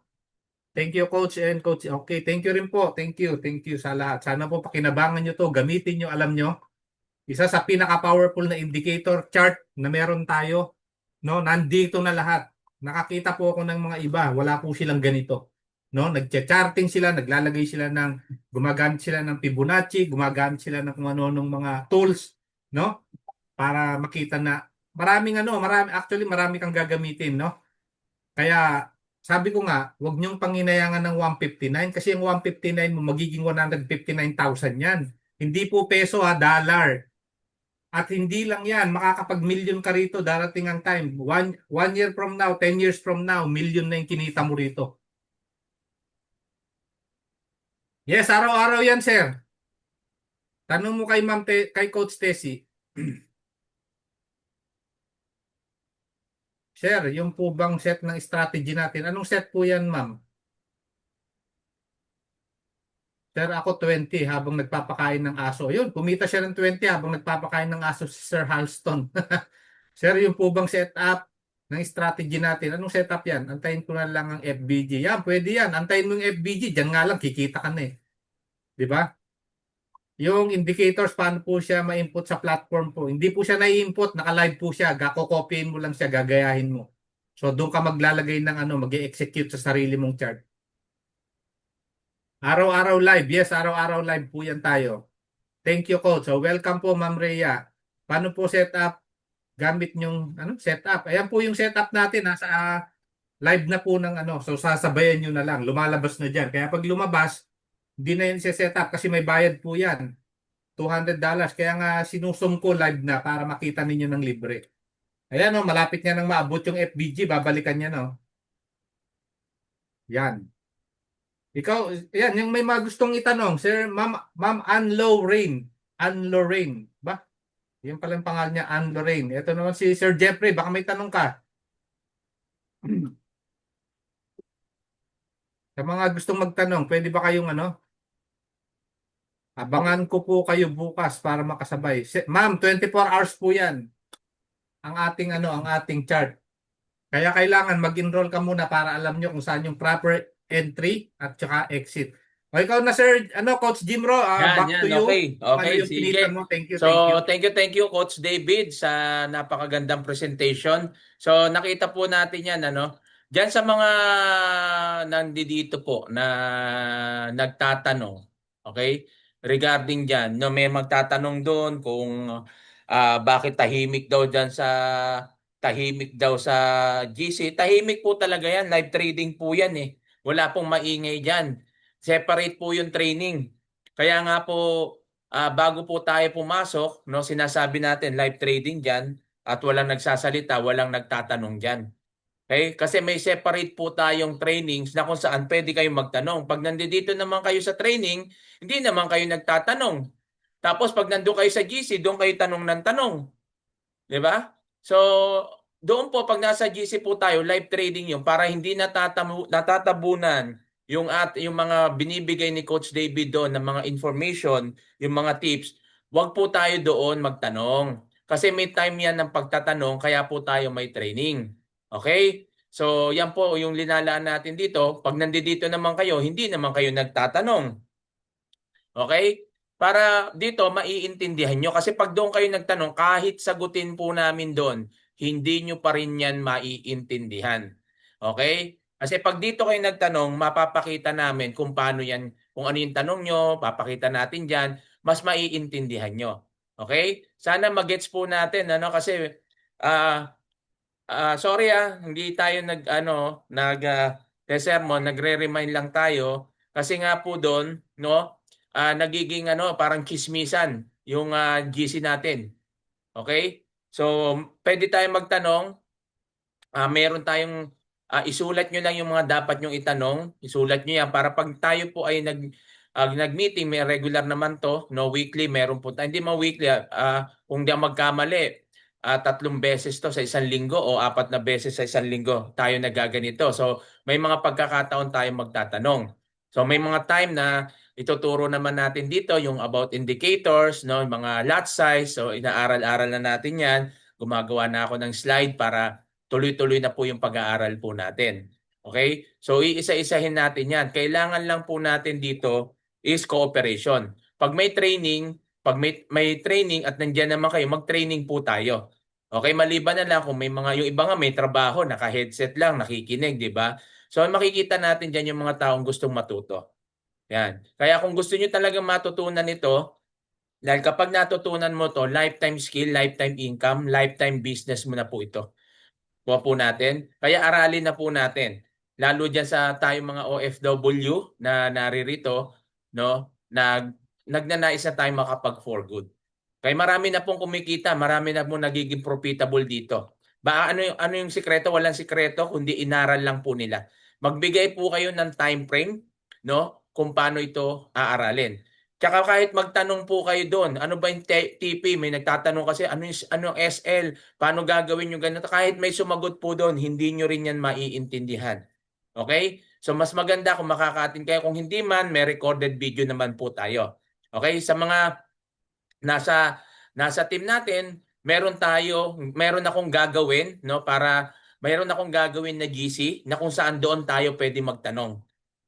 Speaker 2: Thank you, coach and coach. Okay, thank you rin po. Thank you sa lahat. Sana po pakinabangan nyo to, gamitin nyo, alam nyo. Isa sa pinaka-powerful na indicator chart na meron tayo, no? Nandito na lahat. Nakakita po ako ng mga iba, wala po silang ganito. no? Nagcha-charting sila, naglalagay sila ng gumagamit sila ng Fibonacci, gumagamit sila ng kung ano-anong mga tools, no? Para makita na marami kang gagamitin, no? Kaya sabi ko nga, huwag niyong panginayangan ng 159 kasi yung 159 mo magiging 159,000 yan. Hindi po peso ha, dollar. At hindi lang yan, makakapag-million ka rito darating ang time. One year from now, 10 years from now, million na yung kinita mo rito. Yes, araw-araw yan, sir. Tanong mo kay kay Coach Tessie. Sir, yung po bang set ng strategy natin? Anong set po yan, ma'am? Sir, ako 20 habang nagpapakain ng aso. Yun, kumita siya ng 20 habang nagpapakain ng aso si Sir Halston. Sir, yung po bang setup ng strategy natin? Anong setup yan? Antayin ko na lang ang FBG. Yan, pwede yan. Antayin mo yung FBG. Diyan nga lang, kikita ka na eh. Di ba? Yung indicators, paano po siya ma-input sa platform po? Hindi po siya na-input, naka-live po siya. Kakokopyahin mo lang siya, gagayahin mo. So, doon ka maglalagay ng mag-execute sa sarili mong chart. Araw-araw live. Yes, araw-araw live po yan tayo. Thank you, Coach. So, welcome po, Ma'am Rhea. Paano po setup? Gamit yung setup. Ayan po yung setup natin. Nasa live na po ng So, sasabayan nyo na lang. Lumalabas na dyan. Kaya pag lumabas, hindi na yun setup kasi may bayad po yan. $200. Kaya nga sinusum ko live na para makita ninyo ng libre. Ayan malapit niya nang maabot yung FBG. Babalikan niya Yan. Ikaw, yan, yung may mga gustong itanong, Sir, Ma'am Ann Lorraine. Ann Lorraine, ba? Yan pala yung pangalan niya, Ann Lorraine. Ito naman si Sir Jeffrey, baka may tanong ka. Sa mga gustong magtanong, pwede ba kayong abangan ko po kayo bukas para makasabay. Ma'am, 24 hours po yan. Ang ating chart. Kaya kailangan mag-enroll ka muna para alam nyo kung saan yung proper entry at saka exit. O ikaw na sir, Coach Jimro, back to you.
Speaker 1: Okay. Okay,
Speaker 2: Yung
Speaker 1: sige.
Speaker 2: pilitan mo. Thank you,
Speaker 1: So,
Speaker 2: thank you.
Speaker 1: thank you, Coach David, sa napakagandang presentation. So, nakita po natin yan, Diyan sa mga nandito po na nagtatanong, okay? Regarding diyan, may magtatanong doon kung bakit tahimik daw sa GC. Tahimik po talaga yan, live trading po yan eh. Wala pong maingay diyan. Separate po yung training. Kaya nga po bago po tayo pumasok, sinasabi natin live trading diyan at walang nagsasalita, walang nagtatanong diyan. Okay? Kasi may separate po tayong trainings na kung saan pwede kayong magtanong. Pag nandito naman kayo sa training, hindi naman kayo nagtatanong. Tapos pag nandoon kayo sa GC, doon kayo tanong ng tanong. 'Di ba? So, doon po pag nasa GC po tayo, live trading 'yung para hindi natatabunan yung mga binibigay ni Coach David doon ng mga information, yung mga tips. Huwag po tayo doon magtanong. Kasi may time yan ng pagtatanong, kaya po tayo may training. Okay? So, yan po yung linalaan natin dito. Pag nandito naman kayo, hindi naman kayo nagtatanong. Okay? Para dito maiintindihan nyo. Kasi pag doon kayo nagtanong, kahit sagutin po namin doon, hindi nyo pa rin yan maiintindihan. Okay? Kasi pag dito kayo nagtanong, mapapakita namin kung paano yan, kung ano yung tanong nyo, papakita natin dyan, mas maiintindihan nyo. Okay? Sana magets po natin, kasi sorry hindi tayo sermon, nagre-remind lang tayo kasi nga po doon, nagiging parang chismisan yung GC natin. Okay? So, pwede tayong magtanong. Meron tayong isulat nyo lang yung mga dapat nyong itanong. Isulat nyo yan para pag tayo po ay nag-meeting, may regular naman to, weekly, meron po tayo. Hindi man weekly, kung di magkamali, 3 beses to sa isang linggo o 4 na beses sa isang linggo tayo nagaganito. So, may mga pagkakataon tayong magtatanong. So, may mga time na ituturo naman natin dito yung about indicators, yung mga lot size. So, inaaral-aral na natin yan. Gumagawa na ako ng slide para tuloy-tuloy na po yung pag-aaral po natin. Okay? So, iisa-isahin natin yan. Kailangan lang po natin dito is cooperation. Pag may training at nandiyan naman kayo, mag-training po tayo. Okay, maliban na lang kung may mga, yung iba nga may trabaho, naka-headset lang, nakikinig, di ba? So makikita natin dyan yung mga taong gustong matuto. Yan. Kaya kung gusto nyo talagang matutunan ito, dahil kapag natutunan mo to, lifetime skill, lifetime income, lifetime business mo na po ito. Kuha po natin. Kaya aralin na po natin. Lalo dyan sa tayong mga OFW na naririto, no? Nagnanais na tayo makapag for good. Kaya marami na pong kumikita, marami na pong nagiging profitable dito. Ano yung sikreto? Walang sikreto, kundi inaral lang po nila. Magbigay po kayo ng time frame, no? Kung paano ito aaralin. Tsaka kahit magtanong po kayo doon, ano ba yung TP? May nagtatanong kasi ano yung SL? Paano gagawin yung ganito? Kahit may sumagot po doon, hindi nyo rin yan maiintindihan. Okay? So mas maganda kung makaka-attend kayo. Kung hindi man, may recorded video naman po tayo. Okay? Sa mga nasa team natin, meron akong gagawin, no, para meron akong gagawin na GC na kung saan doon tayo pwede magtanong.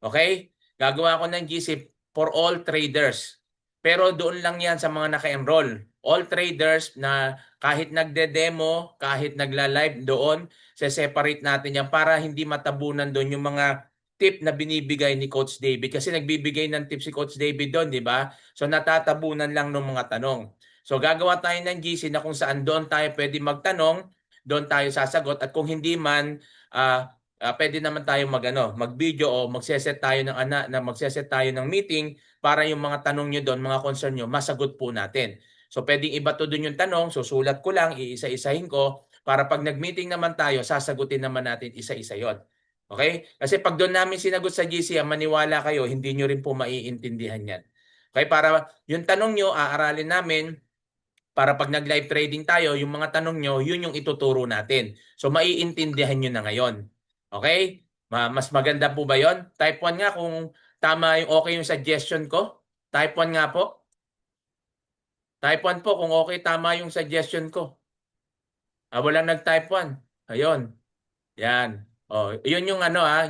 Speaker 1: Okay? Gagawa ako ng GC for all traders. Pero doon lang 'yan sa mga naka-enroll. All traders na kahit nagde-demo, kahit nagla-live doon, separate natin 'yan para hindi matabunan doon yung mga tip na binibigay ni Coach David kasi nagbibigay ng tip si Coach David doon, di ba? So natatabunan lang ng mga tanong. So gagawa tayo ng GC na kung saan doon tayo pwede magtanong, doon tayo sasagot at kung hindi man pwede naman tayo mag-video o magse-set tayo ng meeting para yung mga tanong nyo doon, mga concern nyo, masagot po natin. So pwedeng iba to doon yung tanong, susulat ko lang, iisa-isahin ko para pag nag-meeting naman tayo, sasagutin naman natin isa-isa 'yon. Okay? Kasi pag doon namin sinagot sa GC, maniwala kayo, hindi nyo rin po maiintindihan yan. Okay? Para yung tanong nyo, aaralin namin para pag nag-live trading tayo, yung mga tanong nyo, yun yung ituturo natin. So, maiintindihan nyo na ngayon. Okay? Mas maganda po ba yon? Type 1 nga kung tama yung okay yung suggestion ko. Type 1 nga po. Type 1 po kung okay, tama yung suggestion ko. Walang nag-type 1. Ayun. Yan. Oh, yun yung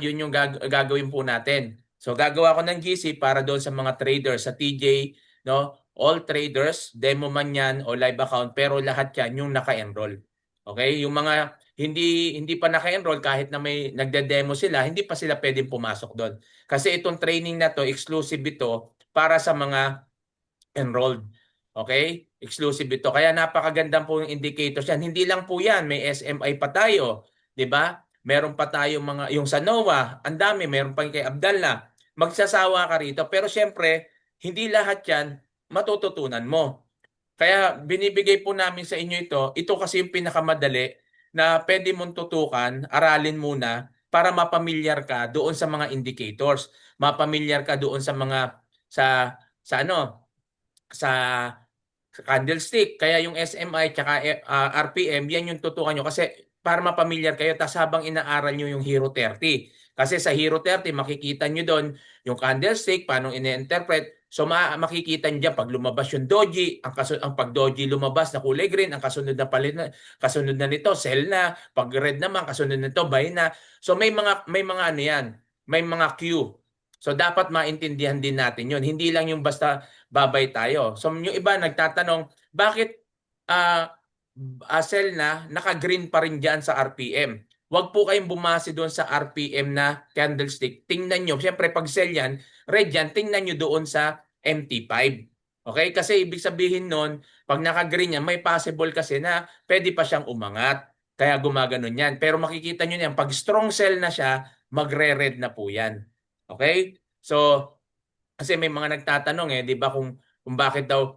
Speaker 1: yun yung gagawin po natin. So gagawa ko ng GC para doon sa mga traders sa TJ, no? All traders, demo man 'yan o live account, pero lahat 'yan yung naka-enroll. Okay? Yung mga hindi pa naka-enroll kahit na may nagde-demo sila, hindi pa sila pwedeng pumasok doon. Kasi itong training na to, exclusive ito para sa mga enrolled. Okay? Exclusive ito. Kaya napakagandang po yung indicators yan. Hindi lang po yan, may SMI pa tayo. 'Di ba? Meron pa tayo yung sa NOAA, ang dami, meron pa yung kay Abdallah. Magsasawa ka rito. Pero syempre, hindi lahat yan matututunan mo. Kaya binibigay po namin sa inyo ito. Ito kasi yung pinakamadali na pwede mong tutukan, aralin muna para mapamilyar ka doon sa mga indicators. Mapamilyar ka doon sa mga sa ano sa candlestick. Kaya yung SMI tsaka RPM, yan yung tutukan nyo kasi para mapamilyar kayo tas habang inaaral nyo yung Hero 30. Kasi sa Hero 30, makikita nyo doon yung candlestick, paano ine-interpret. So makikita nyo dyan pag lumabas yung doji, ang pag doji lumabas na kulay green, ang kasunod na nito, sell na. Pag red naman, kasunod nito, buy na. So may mga ano yan, may mga cue. So dapat maintindihan din natin yun. Hindi lang yung basta babay tayo. So yung iba nagtatanong, bakit uh, sell na, naka-green pa rin dyan sa RPM? Huwag po kayong bumase doon sa RPM na candlestick. Tingnan nyo, siyempre pag sell yan, red yan, tingnan nyo doon sa MT5. Okay? Kasi ibig sabihin nun, pag naka-green yan, may possible kasi na pwede pa siyang umangat. Kaya gumaganon yan. Pero makikita nyo yan, pag strong sell na siya, magre-red na po yan. Okay? So, kasi may mga nagtatanong 'di ba kung bakit daw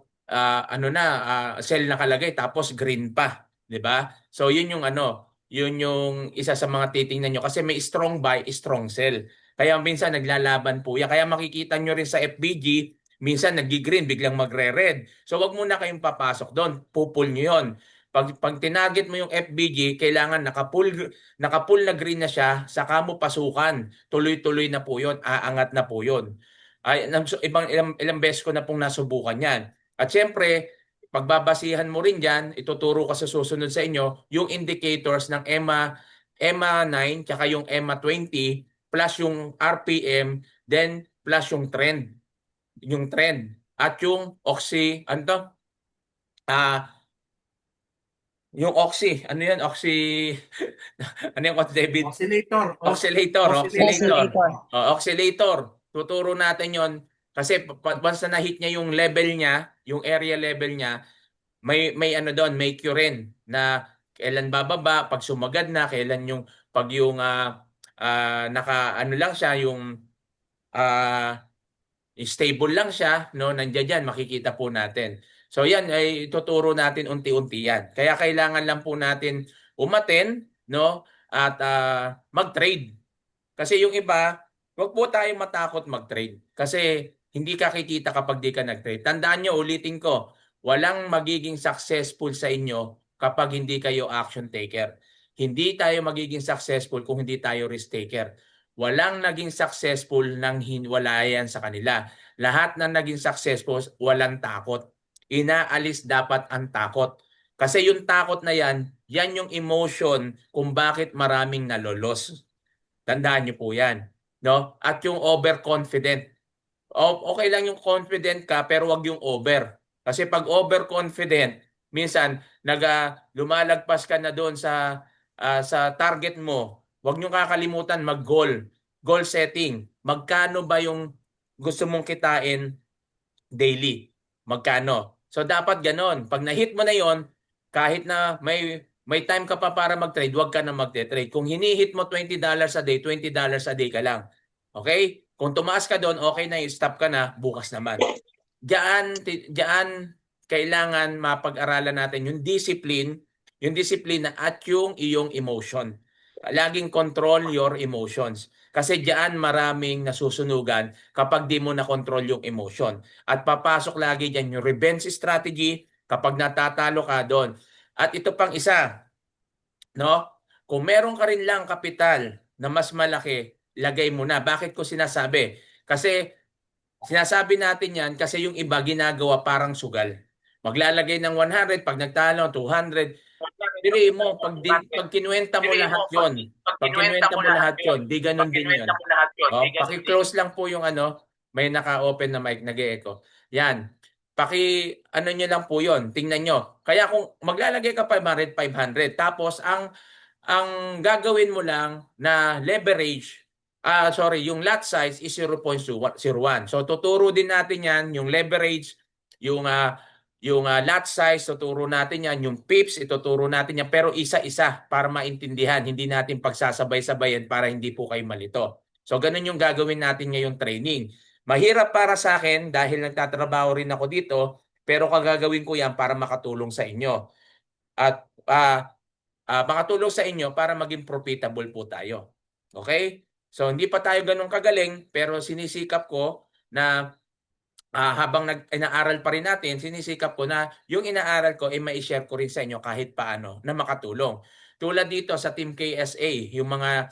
Speaker 1: sell nakalagay tapos green pa, 'di ba? So, yun yung isa sa mga titingnan nyo kasi may strong buy, strong sell. Kaya minsan naglalaban po yan. Kaya makikita nyo rin sa FBG, minsan nagi-green, biglang magre-red. So, wag muna kayong papasok doon. Pupul nyo yun. Pag tinarget mo yung FBG, kailangan naka-pull na green na siya, saka mo pasukan. Tuloy-tuloy na po yun, aangat na po yun. Ilang beses ko na pong nasubukan yan. At syempre, pagbabasihan mo rin dyan, ituturo ko sa susunod sa inyo, yung indicators ng EMA 9, tsaka yung EMA 20, plus yung RPM, then plus yung trend. Yung trend. At yung Oxy, Yung Oxy, ano yan? Oxy, ano yung Coach David?
Speaker 2: Oscillator. Oscillator.
Speaker 1: Oscillator.
Speaker 3: Oscillator.
Speaker 1: Oscillator. Tuturo natin yon kasi once na na-hit niya yung level niya, yung area level niya, may ano doon, may cue rin na kailan bababa, pag sumagad na, kailan yung pag yung naka ano lang siya, yung ah, stable lang siya, no? Nandiyan yan, makikita po natin. So yan ay tuturo natin unti-unti yan. Kaya kailangan lang po natin umaten, no? At mag-trade. Kasi yung iba, wag po tayong matakot mag-trade. Kasi hindi ka kikita kapag di ka nag-trade. Tandaan nyo, ulitin ko, walang magiging successful sa inyo kapag hindi kayo action taker. Hindi tayo magiging successful kung hindi tayo risk taker. Walang naging successful nang hinwalayan sa kanila. Lahat na naging successful, walang takot. Inaalis dapat ang takot. Kasi yung takot na yan yung emotion kung bakit maraming nalolos. Tandaan niyo po yan. No? At yung overconfident. Okay lang yung confident ka pero wag yung over. Kasi pag overconfident, minsan lumalagpas ka na doon sa target mo. Wag niyo kakalimutan mag-goal. Goal setting. Magkano ba yung gusto mong kitain daily? Magkano? So dapat ganon. Pag na-hit mo na yon, kahit na may time ka pa para mag-trade, huwag ka na mag-trade. Kung hini-hit mo $20 a day, $20 a day ka lang. Okay? Kung tumaas ka doon, okay na, stop ka na, bukas naman. Diyan kailangan mapag-aralan natin yung disiplina at yung iyong emotion. Laging control your emotions. Kasi diyan maraming nasusunugan kapag di mo na control yung emotion. At papasok lagi diyan yung revenge strategy kapag natatalo ka doon. At ito pang isa, no? Kung meron ka rin lang kapital na mas malaki, lagay mo na. Bakit ko sinasabi? Kasi sinasabi natin yan kasi yung iba ginagawa parang sugal. Maglalagay ng 100, pag nagtalo, 200. Piliin mo, pag kinuwenta mo lahat yon, pag kinuwenta mo lahat yon, di ganun din yon. Oh, paki-close lang po yung ano, may naka-open na mic, nag-e-echo. Yan. Ano nyo lang po yon, tingnan nyo. Kaya kung maglalagay ka 500, 500, tapos ang gagawin mo lang na leverage, yung lot size is 0.01. So tuturo din natin yan, yung leverage, yung lot size, tuturo natin yan, yung pips, ituturo natin yan, pero isa-isa para maintindihan, hindi natin pagsasabay-sabayan para hindi po kayo malito. So ganun yung gagawin natin ngayong training. Mahirap para sa akin dahil nagtatrabaho rin ako dito, pero kagagawin ko yan para makatulong sa inyo. At makatulong sa inyo para maging profitable po tayo. Okay? So hindi pa tayo ganun kagaling pero sinisikap ko na habang inaaral pa rin natin, sinisikap ko na yung inaaral ko ay mai-share ko rin sa inyo kahit paano na makatulong. Tulad dito sa Team KSA, yung mga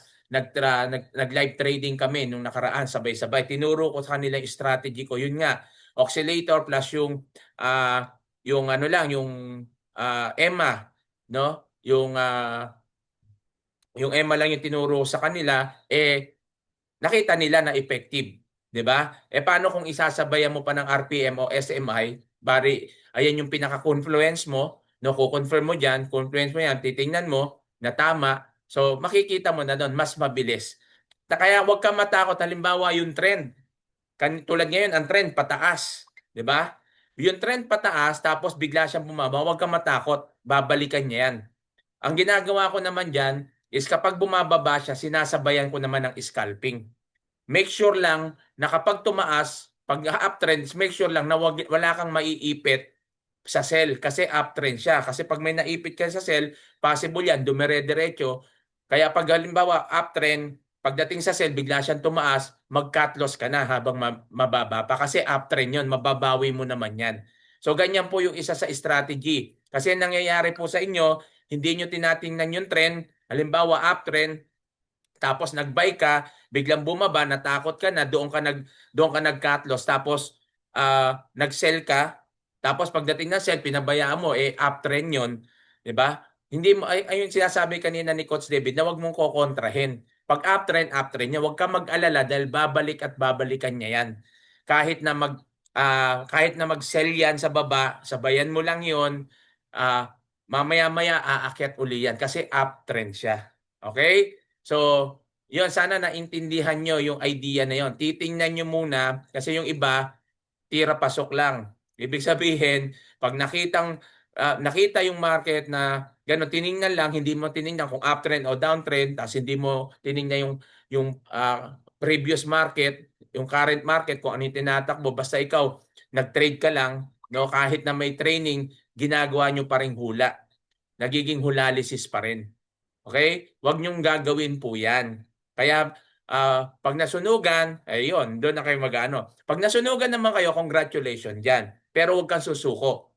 Speaker 1: nag-live trading kami nung nakaraan sabay-sabay. Tinuro ko sa kanila yung strategy ko. Yun nga, oscillator plus yung ano lang, yung EMA, no? Yung EMA lang yung tinuro sa kanila, nakita nila na effective. 'Di ba? Paano kung isasabayan mo pa ng RPM o SMI? Bari, ayan yung pinaka-confluence mo, no? Ko-confirm mo diyan, confluence mo yan, titingnan mo na tama. So, makikita mo na doon, mas mabilis. Kaya huwag kang matakot. Halimbawa, yung trend. Tulad ngayon, ang trend pataas. 'Di ba? Yung trend pataas, tapos bigla siyang bumaba, huwag kang matakot. Babalikan niya yan. Ang ginagawa ko naman dyan is kapag bumababa siya, sinasabayan ko naman ng scalping. Make sure lang na kapag tumaas, pag uptrends, make sure lang na wala kang maiipit sa sell kasi uptrend siya. Kasi pag may naipit ka sa sell, possible yan, dumire-diretso. Kaya pag halimbawa uptrend, pagdating sa sell, bigla siyang tumaas, mag-cut loss ka na habang mababa pa. Kasi uptrend yun, mababawi mo naman yan. So ganyan po yung isa sa strategy. Kasi nangyayari po sa inyo, hindi nyo tinatingnan yung trend, halimbawa uptrend, tapos nag-buy ka, biglang bumaba, natakot ka na, doon ka nag-cut loss, tapos nag-sell ka, tapos pagdating ng sell, pinabayaan mo, uptrend yun, di ba? Hindi mo, ayun sinasabi kanina ni Coach David na wag mong kokontrahin. Pag uptrend niya, wag ka mag-alala dahil babalik at babalikan niya yan. Kahit na kahit na mag-sell yan sa baba, sabayan mo lang yun, mamaya-maya aakyat uli yan kasi uptrend siya. Okay? So, yun, sana naintindihan nyo yung idea na yun. Titingnan nyo muna kasi yung iba, tira pasok lang. Ibig sabihin, pag nakita yung market na gano'n, tiningnan lang, hindi mo tiningnan kung uptrend o downtrend, tapos hindi mo tiningnan yung previous market, yung current market, kung ano yung tinatakbo, basta ikaw, nag-trade ka lang, no, kahit na may training, ginagawa nyo pa rin hula. Nagiging hulalysis pa rin. Okay? Huwag niyong gagawin po yan. Kaya pag nasunugan, ayun, doon na kayo mag-ano. Pag nasunugan naman kayo, congratulations dyan. Pero huwag kang susuko.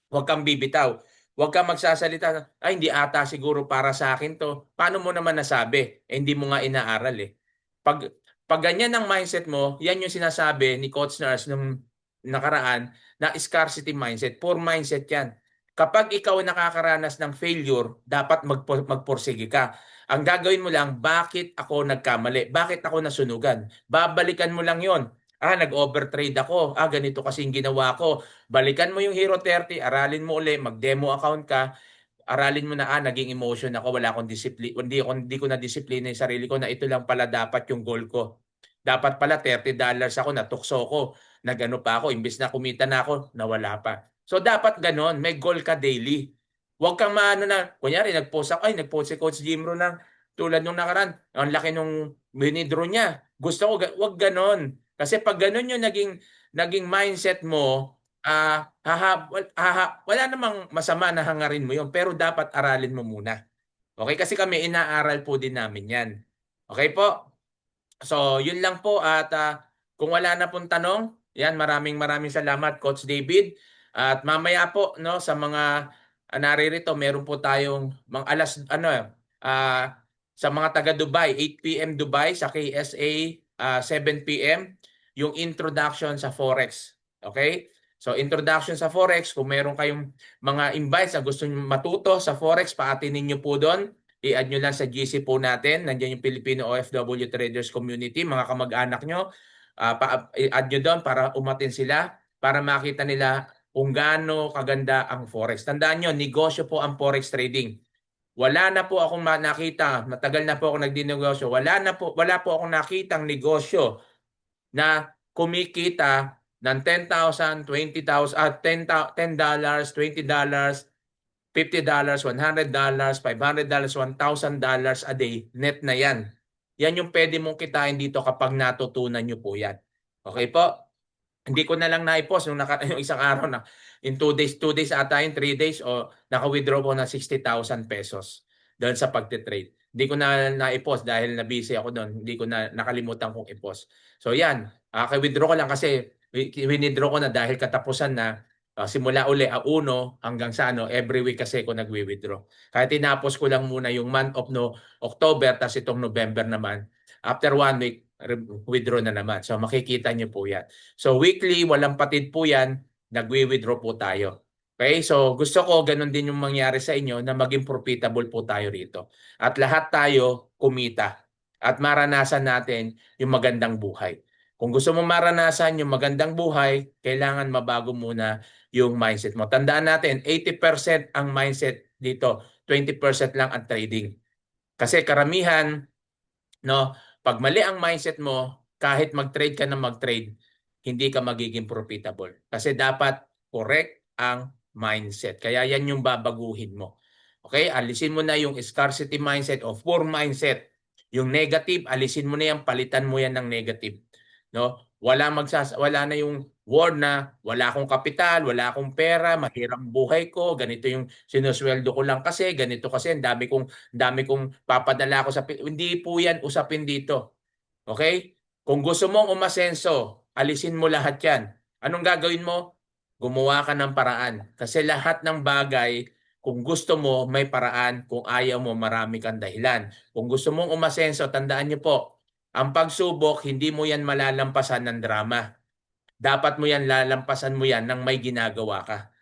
Speaker 1: Huwag kang bibitaw. Huwag kang magsasalita, ay hindi ata siguro para sa akin to. Paano mo naman nasabi? Hindi mo nga inaaral eh. Pag, pag ganyan ang mindset mo, yan yung sinasabi ni Coach Nars nung nakaraan na scarcity mindset. Poor mindset yan. Kapag ikaw nakakaranas ng failure, dapat magporsige ka. Ang gagawin mo lang, bakit ako nagkamali? Bakit ako nasunugan? Babalikan mo lang yon. Nag-overtrade ako. Ganito kasi yung ginawa ko. Balikan mo yung Hero 30, aralin mo uli, mag-demo account ka, aralin mo na, naging emotion ako, wala akong discipline, hindi ko na disiplina yung sarili ko na ito lang pala dapat yung goal ko. Dapat pala $30 ako, natukso ko, nagano pa ako, imbes na kumita na ako, nawala pa. So dapat ganon, may goal ka daily. Huwag kang maano na, kunyari nag-post ako, nag-post si Coach Jimro ng tulad nung nakaraan, ang laki nung winidraw niya. Gusto ko, wag ganon. Kasi pag ganon yung naging mindset mo, wala namang masama na hangarin mo yun, pero dapat aralin mo muna. Okay? Kasi kami, inaaral po din namin yan. Okay po? So, yun lang po at kung wala na pong tanong, yan, maraming salamat Coach David. At mamaya po no sa mga naririto, meron po tayong mga ah, sa mga taga Dubai, 8 p.m. Dubai sa KSA, 7 p.m. yung introduction sa Forex. Okay? So, introduction sa Forex, kung meron kayong mga invites na gusto nyo matuto sa Forex, paatinin nyo po doon. I-add nyo lang sa GC po natin. Nandiyan yung Filipino OFW Traders Community, mga kamag-anak nyo. I-add nyo doon para umatin sila, para makita nila kung gaano kaganda ang Forex. Tandaan nyo, negosyo po ang Forex trading. Wala na po akong nakita, matagal na po ako nagdinegosyo, wala po akong nakitang negosyo na kumikita ng 10,000, 20,000, $10, $20, $50, $100, $500, $1,000 a day, net na yan. Yan yung pwede mong kitain dito kapag natutunan nyo po yan. Okay po? Hindi ko na lang na-post yung isang araw na in 2 days ata yung 3 days o naka-withdraw po ng 60,000 pesos doon sa pagtitrade. Hindi ko na na-post dahil na-busy ako doon. Hindi ko na nakalimutan kong i-post. So yan, withdraw ko lang kasi withdraw ko na dahil katapusan na simula uli 1 hanggang sa every week kasi ako nagwi-withdraw. Kaya tinapos ko lang muna yung month of October tapos itong November naman. After 1 week, withdraw na naman. So makikita niyo po yan. So weekly, walang patid po yan, nagwi-withdraw po tayo. Okay? So gusto ko ganun din yung mangyari sa inyo na maging profitable po tayo rito. At lahat tayo kumita at maranasan natin yung magandang buhay. Kung gusto mo maranasan yung magandang buhay, kailangan mabago muna yung mindset mo. Tandaan natin, 80% ang mindset dito, 20% lang ang trading. Kasi karamihan, no, pag mali ang mindset mo, kahit mag-trade ka na mag-trade, hindi ka magiging profitable. Kasi dapat correct ang mindset. Kaya yan yung babaguhin mo. Okay? Alisin mo na yung scarcity mindset o poor mindset. Yung negative, alisin mo na yan, palitan mo yan ng negative. No? Wala na yung word na wala akong kapital, wala akong pera, mahirap buhay ko, ganito yung sinusweldo ko lang kasi, ganito kasi, ang dami kong papadala ko hindi po yan usapin dito. Okay? Kung gusto mong umasenso, alisin mo lahat yan. Anong gagawin mo? Gumawa ka ng paraan. Kasi lahat ng bagay, kung gusto mo, may paraan. Kung ayaw mo, marami kang dahilan. Kung gusto mong umasenso, tandaan niyo po, ang pagsubok, hindi mo yan malalampasan ng drama. Dapat mo yan, lalampasan mo yan nang may ginagawa ka.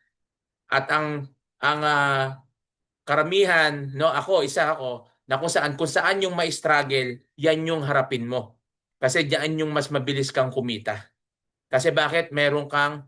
Speaker 1: At ang karamihan, no, isa ako, na kung saan yung may struggle, yan yung harapin mo. Kasi diyan yung mas mabilis kang kumita. Kasi bakit? Meron kang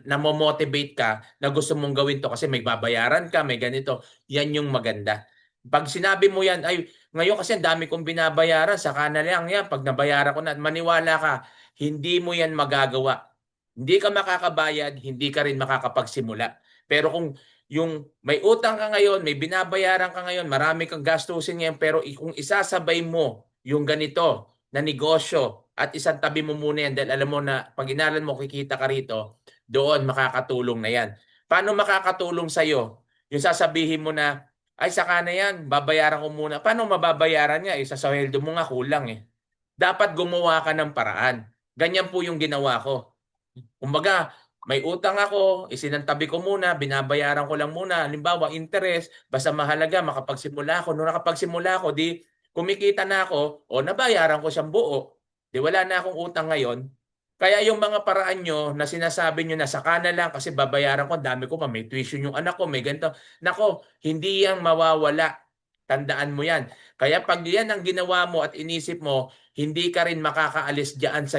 Speaker 1: namo-motivate ka na gusto mong gawin to kasi may babayaran ka, may ganito, yan yung maganda. Pag sinabi mo yan, ay, ngayon kasi ang dami kong binabayaran, saka na lang yan, pag nabayaran ko na, maniwala ka, hindi mo yan magagawa. Hindi ka makakabayad, hindi ka rin makakapagsimula. Pero kung yung may utang ka ngayon, may binabayaran ka ngayon, marami kang gastusin ngayon, pero kung isasabay mo yung ganito na negosyo at isang tabi mo muna yan dahil alam mo na pag inalan mo, kikita ka rito, doon makakatulong na yan. Paano makakatulong sa'yo? Yung sasabihin mo na, ay saka na yan, babayaran ko muna. Paano mababayaran nga? Sa sweldo mo nga kulang eh. Dapat gumawa ka ng paraan. Ganyan po yung ginawa ko. Kumbaga, may utang ako, isinantabi ko muna, binabayaran ko lang muna, halimbawa interest, basta mahalaga makapagsimula ako. Nung nakapagsimula ako, di kumikita na ako, o nabayaran ko siyang buo. Di wala na akong utang ngayon. Kaya yung mga paraan nyo na sinasabi nyo na saka na lang kasi babayaran ko, dami ko pa, may tuition yung anak ko, may ganito. Nako, hindi yan mawawala. Tandaan mo yan. Kaya pag yan ang ginawa mo at inisip mo, hindi ka rin makakaalis diyan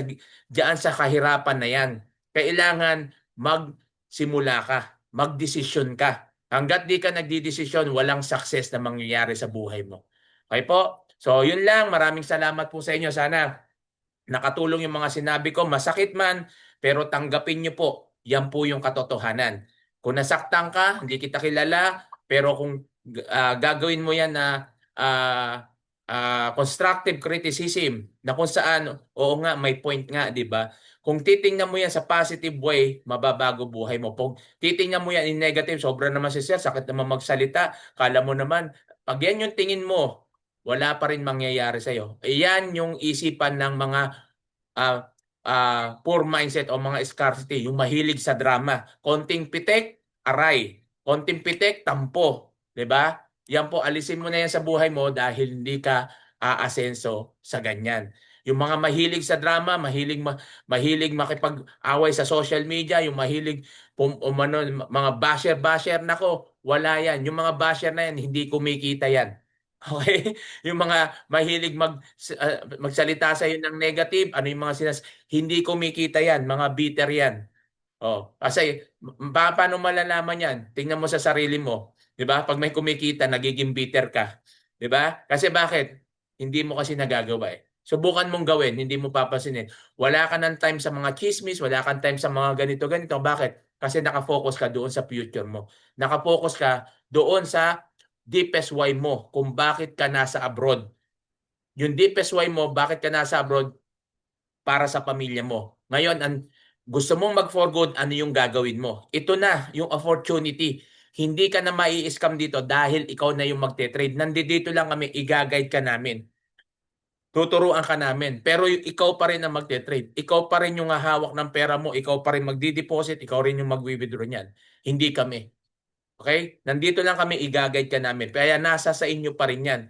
Speaker 1: sa kahirapan na yan. Kailangan magsimula ka, magdesisyon ka. Hanggat di ka nagdidesisyon, walang success na mangyayari sa buhay mo. Okay po? So, yun lang. Maraming salamat po sa inyo. Sana nakatulong yung mga sinabi ko. Masakit man, pero tanggapin nyo po. Yan po yung katotohanan. Kung nasaktan ka, hindi kita kilala, pero kung gagawin mo yan na constructive criticism, na kung saan, oo nga, may point nga, di ba? Kung titingnan mo yan sa positive way, mababago buhay mo. Kung titingnan mo yan in negative, sobra naman si sir, sakit naman magsalita, kala mo naman, pag yan yung tingin mo, wala pa rin mangyayari sa'yo. Iyan yung isipan ng mga ah, poor mindset o mga scarcity, yung mahilig sa drama. Konting pitik, aray. Konting pitik, tampo. 'Di ba? Yan po, alisin mo na yan sa buhay mo dahil hindi ka aasenso sa ganyan. Yung mga mahilig sa drama, mahilig makipag-away sa social media, yung mahilig mga basher-basher, nako, wala yan. Yung mga basher na yan, hindi kumikita yan. Okay? Yung mga mahilig magsalita sa iyo ng negative, ano yung mga hindi kumikita yan, mga bitter yan. Oh, kasi paano malalaman yan? Tingnan mo sa sarili mo, 'di ba? Pag may kumikita, nagiging bitter ka. 'Di ba? Kasi bakit? Hindi mo kasi nagagawa eh. Subukan mong gawin, hindi mo papansinin. Wala ka ng time sa mga chismis, wala kang time sa mga ganito-ganito. Bakit? Kasi nakafocus ka doon sa future mo. Nakafocus ka doon sa deepest why mo kung bakit ka nasa abroad. Yung deepest why mo, bakit ka nasa abroad, para sa pamilya mo. Ngayon, gusto mong mag-for good, ano yung gagawin mo? Ito na, yung opportunity. Hindi ka na mai-scam dito dahil ikaw na yung magte-trade. Nandito lang kami, i-guide ka namin. Tuturuan ka namin. Pero ikaw pa rin ang magte-trade. Ikaw pa rin yung hahawak ng pera mo. Ikaw pa rin magdi-deposit. Ikaw rin yung mag-withdraw niyan. Hindi kami. Okay? Nandito lang kami, i-guide ka namin. Kaya nasa sa inyo pa rin yan.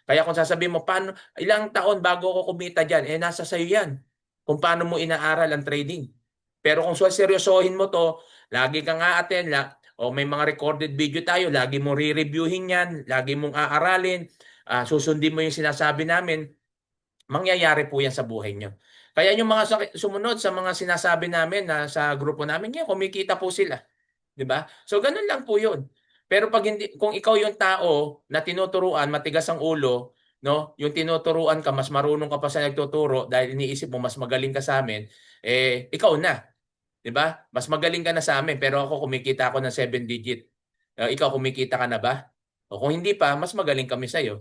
Speaker 1: Kaya kung sasabihin mo, paano, ilang taon bago ako kumita dyan, nasa sa'yo yan. Kung paano mo inaaral ang trading. Pero kung seryosohin mo to, lagi kang a-attend, o may mga recorded video tayo, lagi mong re-reviewin yan, lagi mong aaralin, susundin mo yung sinasabi namin, mangyayari po yan sa buhay nyo. Kaya yung mga sumunod sa mga sinasabi namin na sa grupo namin, yan, kumikita po sila. 'Di ba? So ganun lang po 'yun. Pero pag hindi, kung ikaw yung tao na tinuturuan, matigas ang ulo, no? Yung tinuturuan ka, mas marunong ka pa sa nagtuturo dahil iniisip mo mas magaling ka sa amin, ikaw na, 'di ba? Mas magaling ka na sa amin pero ako kumikita ako ng 7 digit. Ikaw kumikita ka na ba? O kung hindi pa, mas magaling kami sa iyo.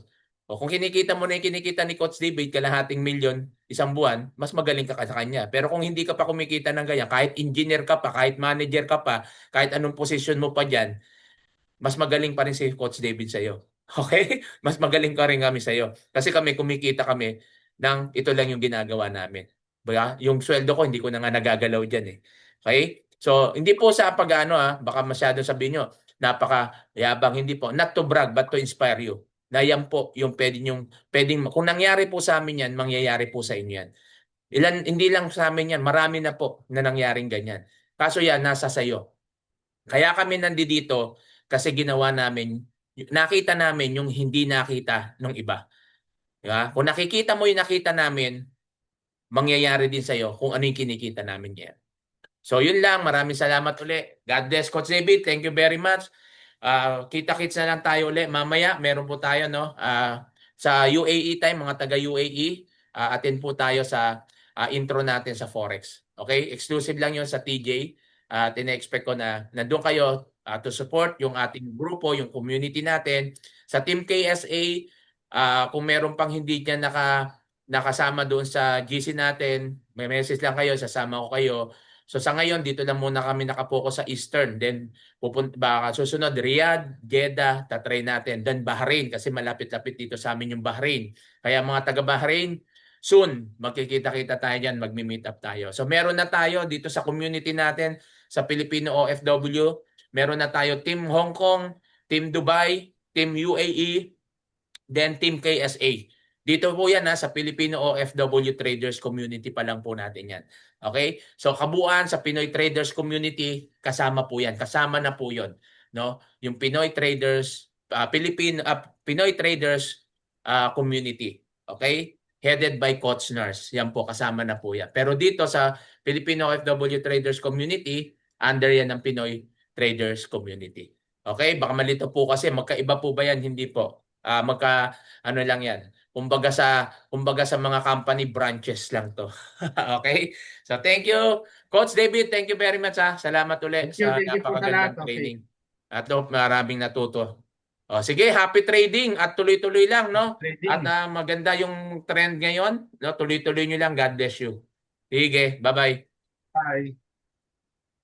Speaker 1: O kung kinikita mo na yung kinikita ni Coach David, kalahating milyon isang buwan, mas magaling ka sa kanya. Pero kung hindi ka pa kumikita ng ganyan, kahit engineer ka pa, kahit manager ka pa, kahit anong posisyon mo pa dyan, mas magaling pa rin si Coach David sa iyo. Okay? Mas magaling ka rin kami sa iyo. Kasi kami kumikita kami ng ito lang yung ginagawa namin. Ba? Yung sweldo ko, hindi ko na nga nagagalaw dyan eh. Okay? So, hindi po sa pag-ano baka masyado sabihin nyo, napaka-yabang, hindi po. Not to brag, but to inspire you. Na yan po yung pwedeng, kung nangyari po sa amin yan, mangyayari po sa inyo yan. Hindi lang sa amin yan, marami na po na nangyaring ganyan. Kaso yan, nasa sayo. Kaya kami nandito kasi ginawa namin, nakita namin yung hindi nakita ng iba. Diba? Kung nakikita mo yung nakita namin, mangyayari din sa'yo kung ano yung kinikita namin yan. So yun lang, maraming salamat uli. God bless, Coach David. Thank you very much. Kita-kits na lang tayo uli. Mamaya, meron po tayo no, sa UAE time, mga taga UAE. Attend po tayo sa intro natin sa Forex. Okay? Exclusive lang yun sa TJ. Tina-expect ko na nandun kayo to support yung ating grupo, yung community natin. Sa Team KSA, kung meron pang hindi niya nakasama doon sa GC natin, may message lang kayo, sasama ko kayo. So sa ngayon, dito lang muna kami nakapokus sa Eastern. Then baka susunod, Riyadh, Jeddah, tatry natin. Then Bahrain, kasi malapit-lapit dito sa amin yung Bahrain. Kaya mga taga Bahrain, soon, magkikita-kita tayo dyan, magmi-meet up tayo. So meron na tayo dito sa community natin, sa Filipino OFW. Meron na tayo Team Hong Kong, Team Dubai, Team UAE, then Team KSA. Dito po yan sa Filipino OFW Traders Community pa lang po natin yan. Okay? So kabuuan sa Pinoy Traders Community, kasama po yan. Kasama na po yun. No? Yung Pinoy Traders, Pinoy Traders Community. Okay? Headed by Coach Nurse. Yan po, kasama na po yan. Pero dito sa Filipino OFW Traders Community, under yan ng Pinoy Traders Community. Okay? Baka malito po kasi magkaiba po ba yan? Hindi po. Ano lang yan. Kumbaga sa mga company branches lang to. Okay? So thank you Coach David, thank you very much Salamat ulit sa
Speaker 2: Thank you po sa lahat.
Speaker 1: napakagandang training. At maraming natuto. Sige, happy trading at tuloy-tuloy lang no.
Speaker 2: Trading.
Speaker 1: At maganda yung trend ngayon, no? Tuloy-tuloy niyo lang. God bless you. Sige, bye-bye.
Speaker 2: Bye.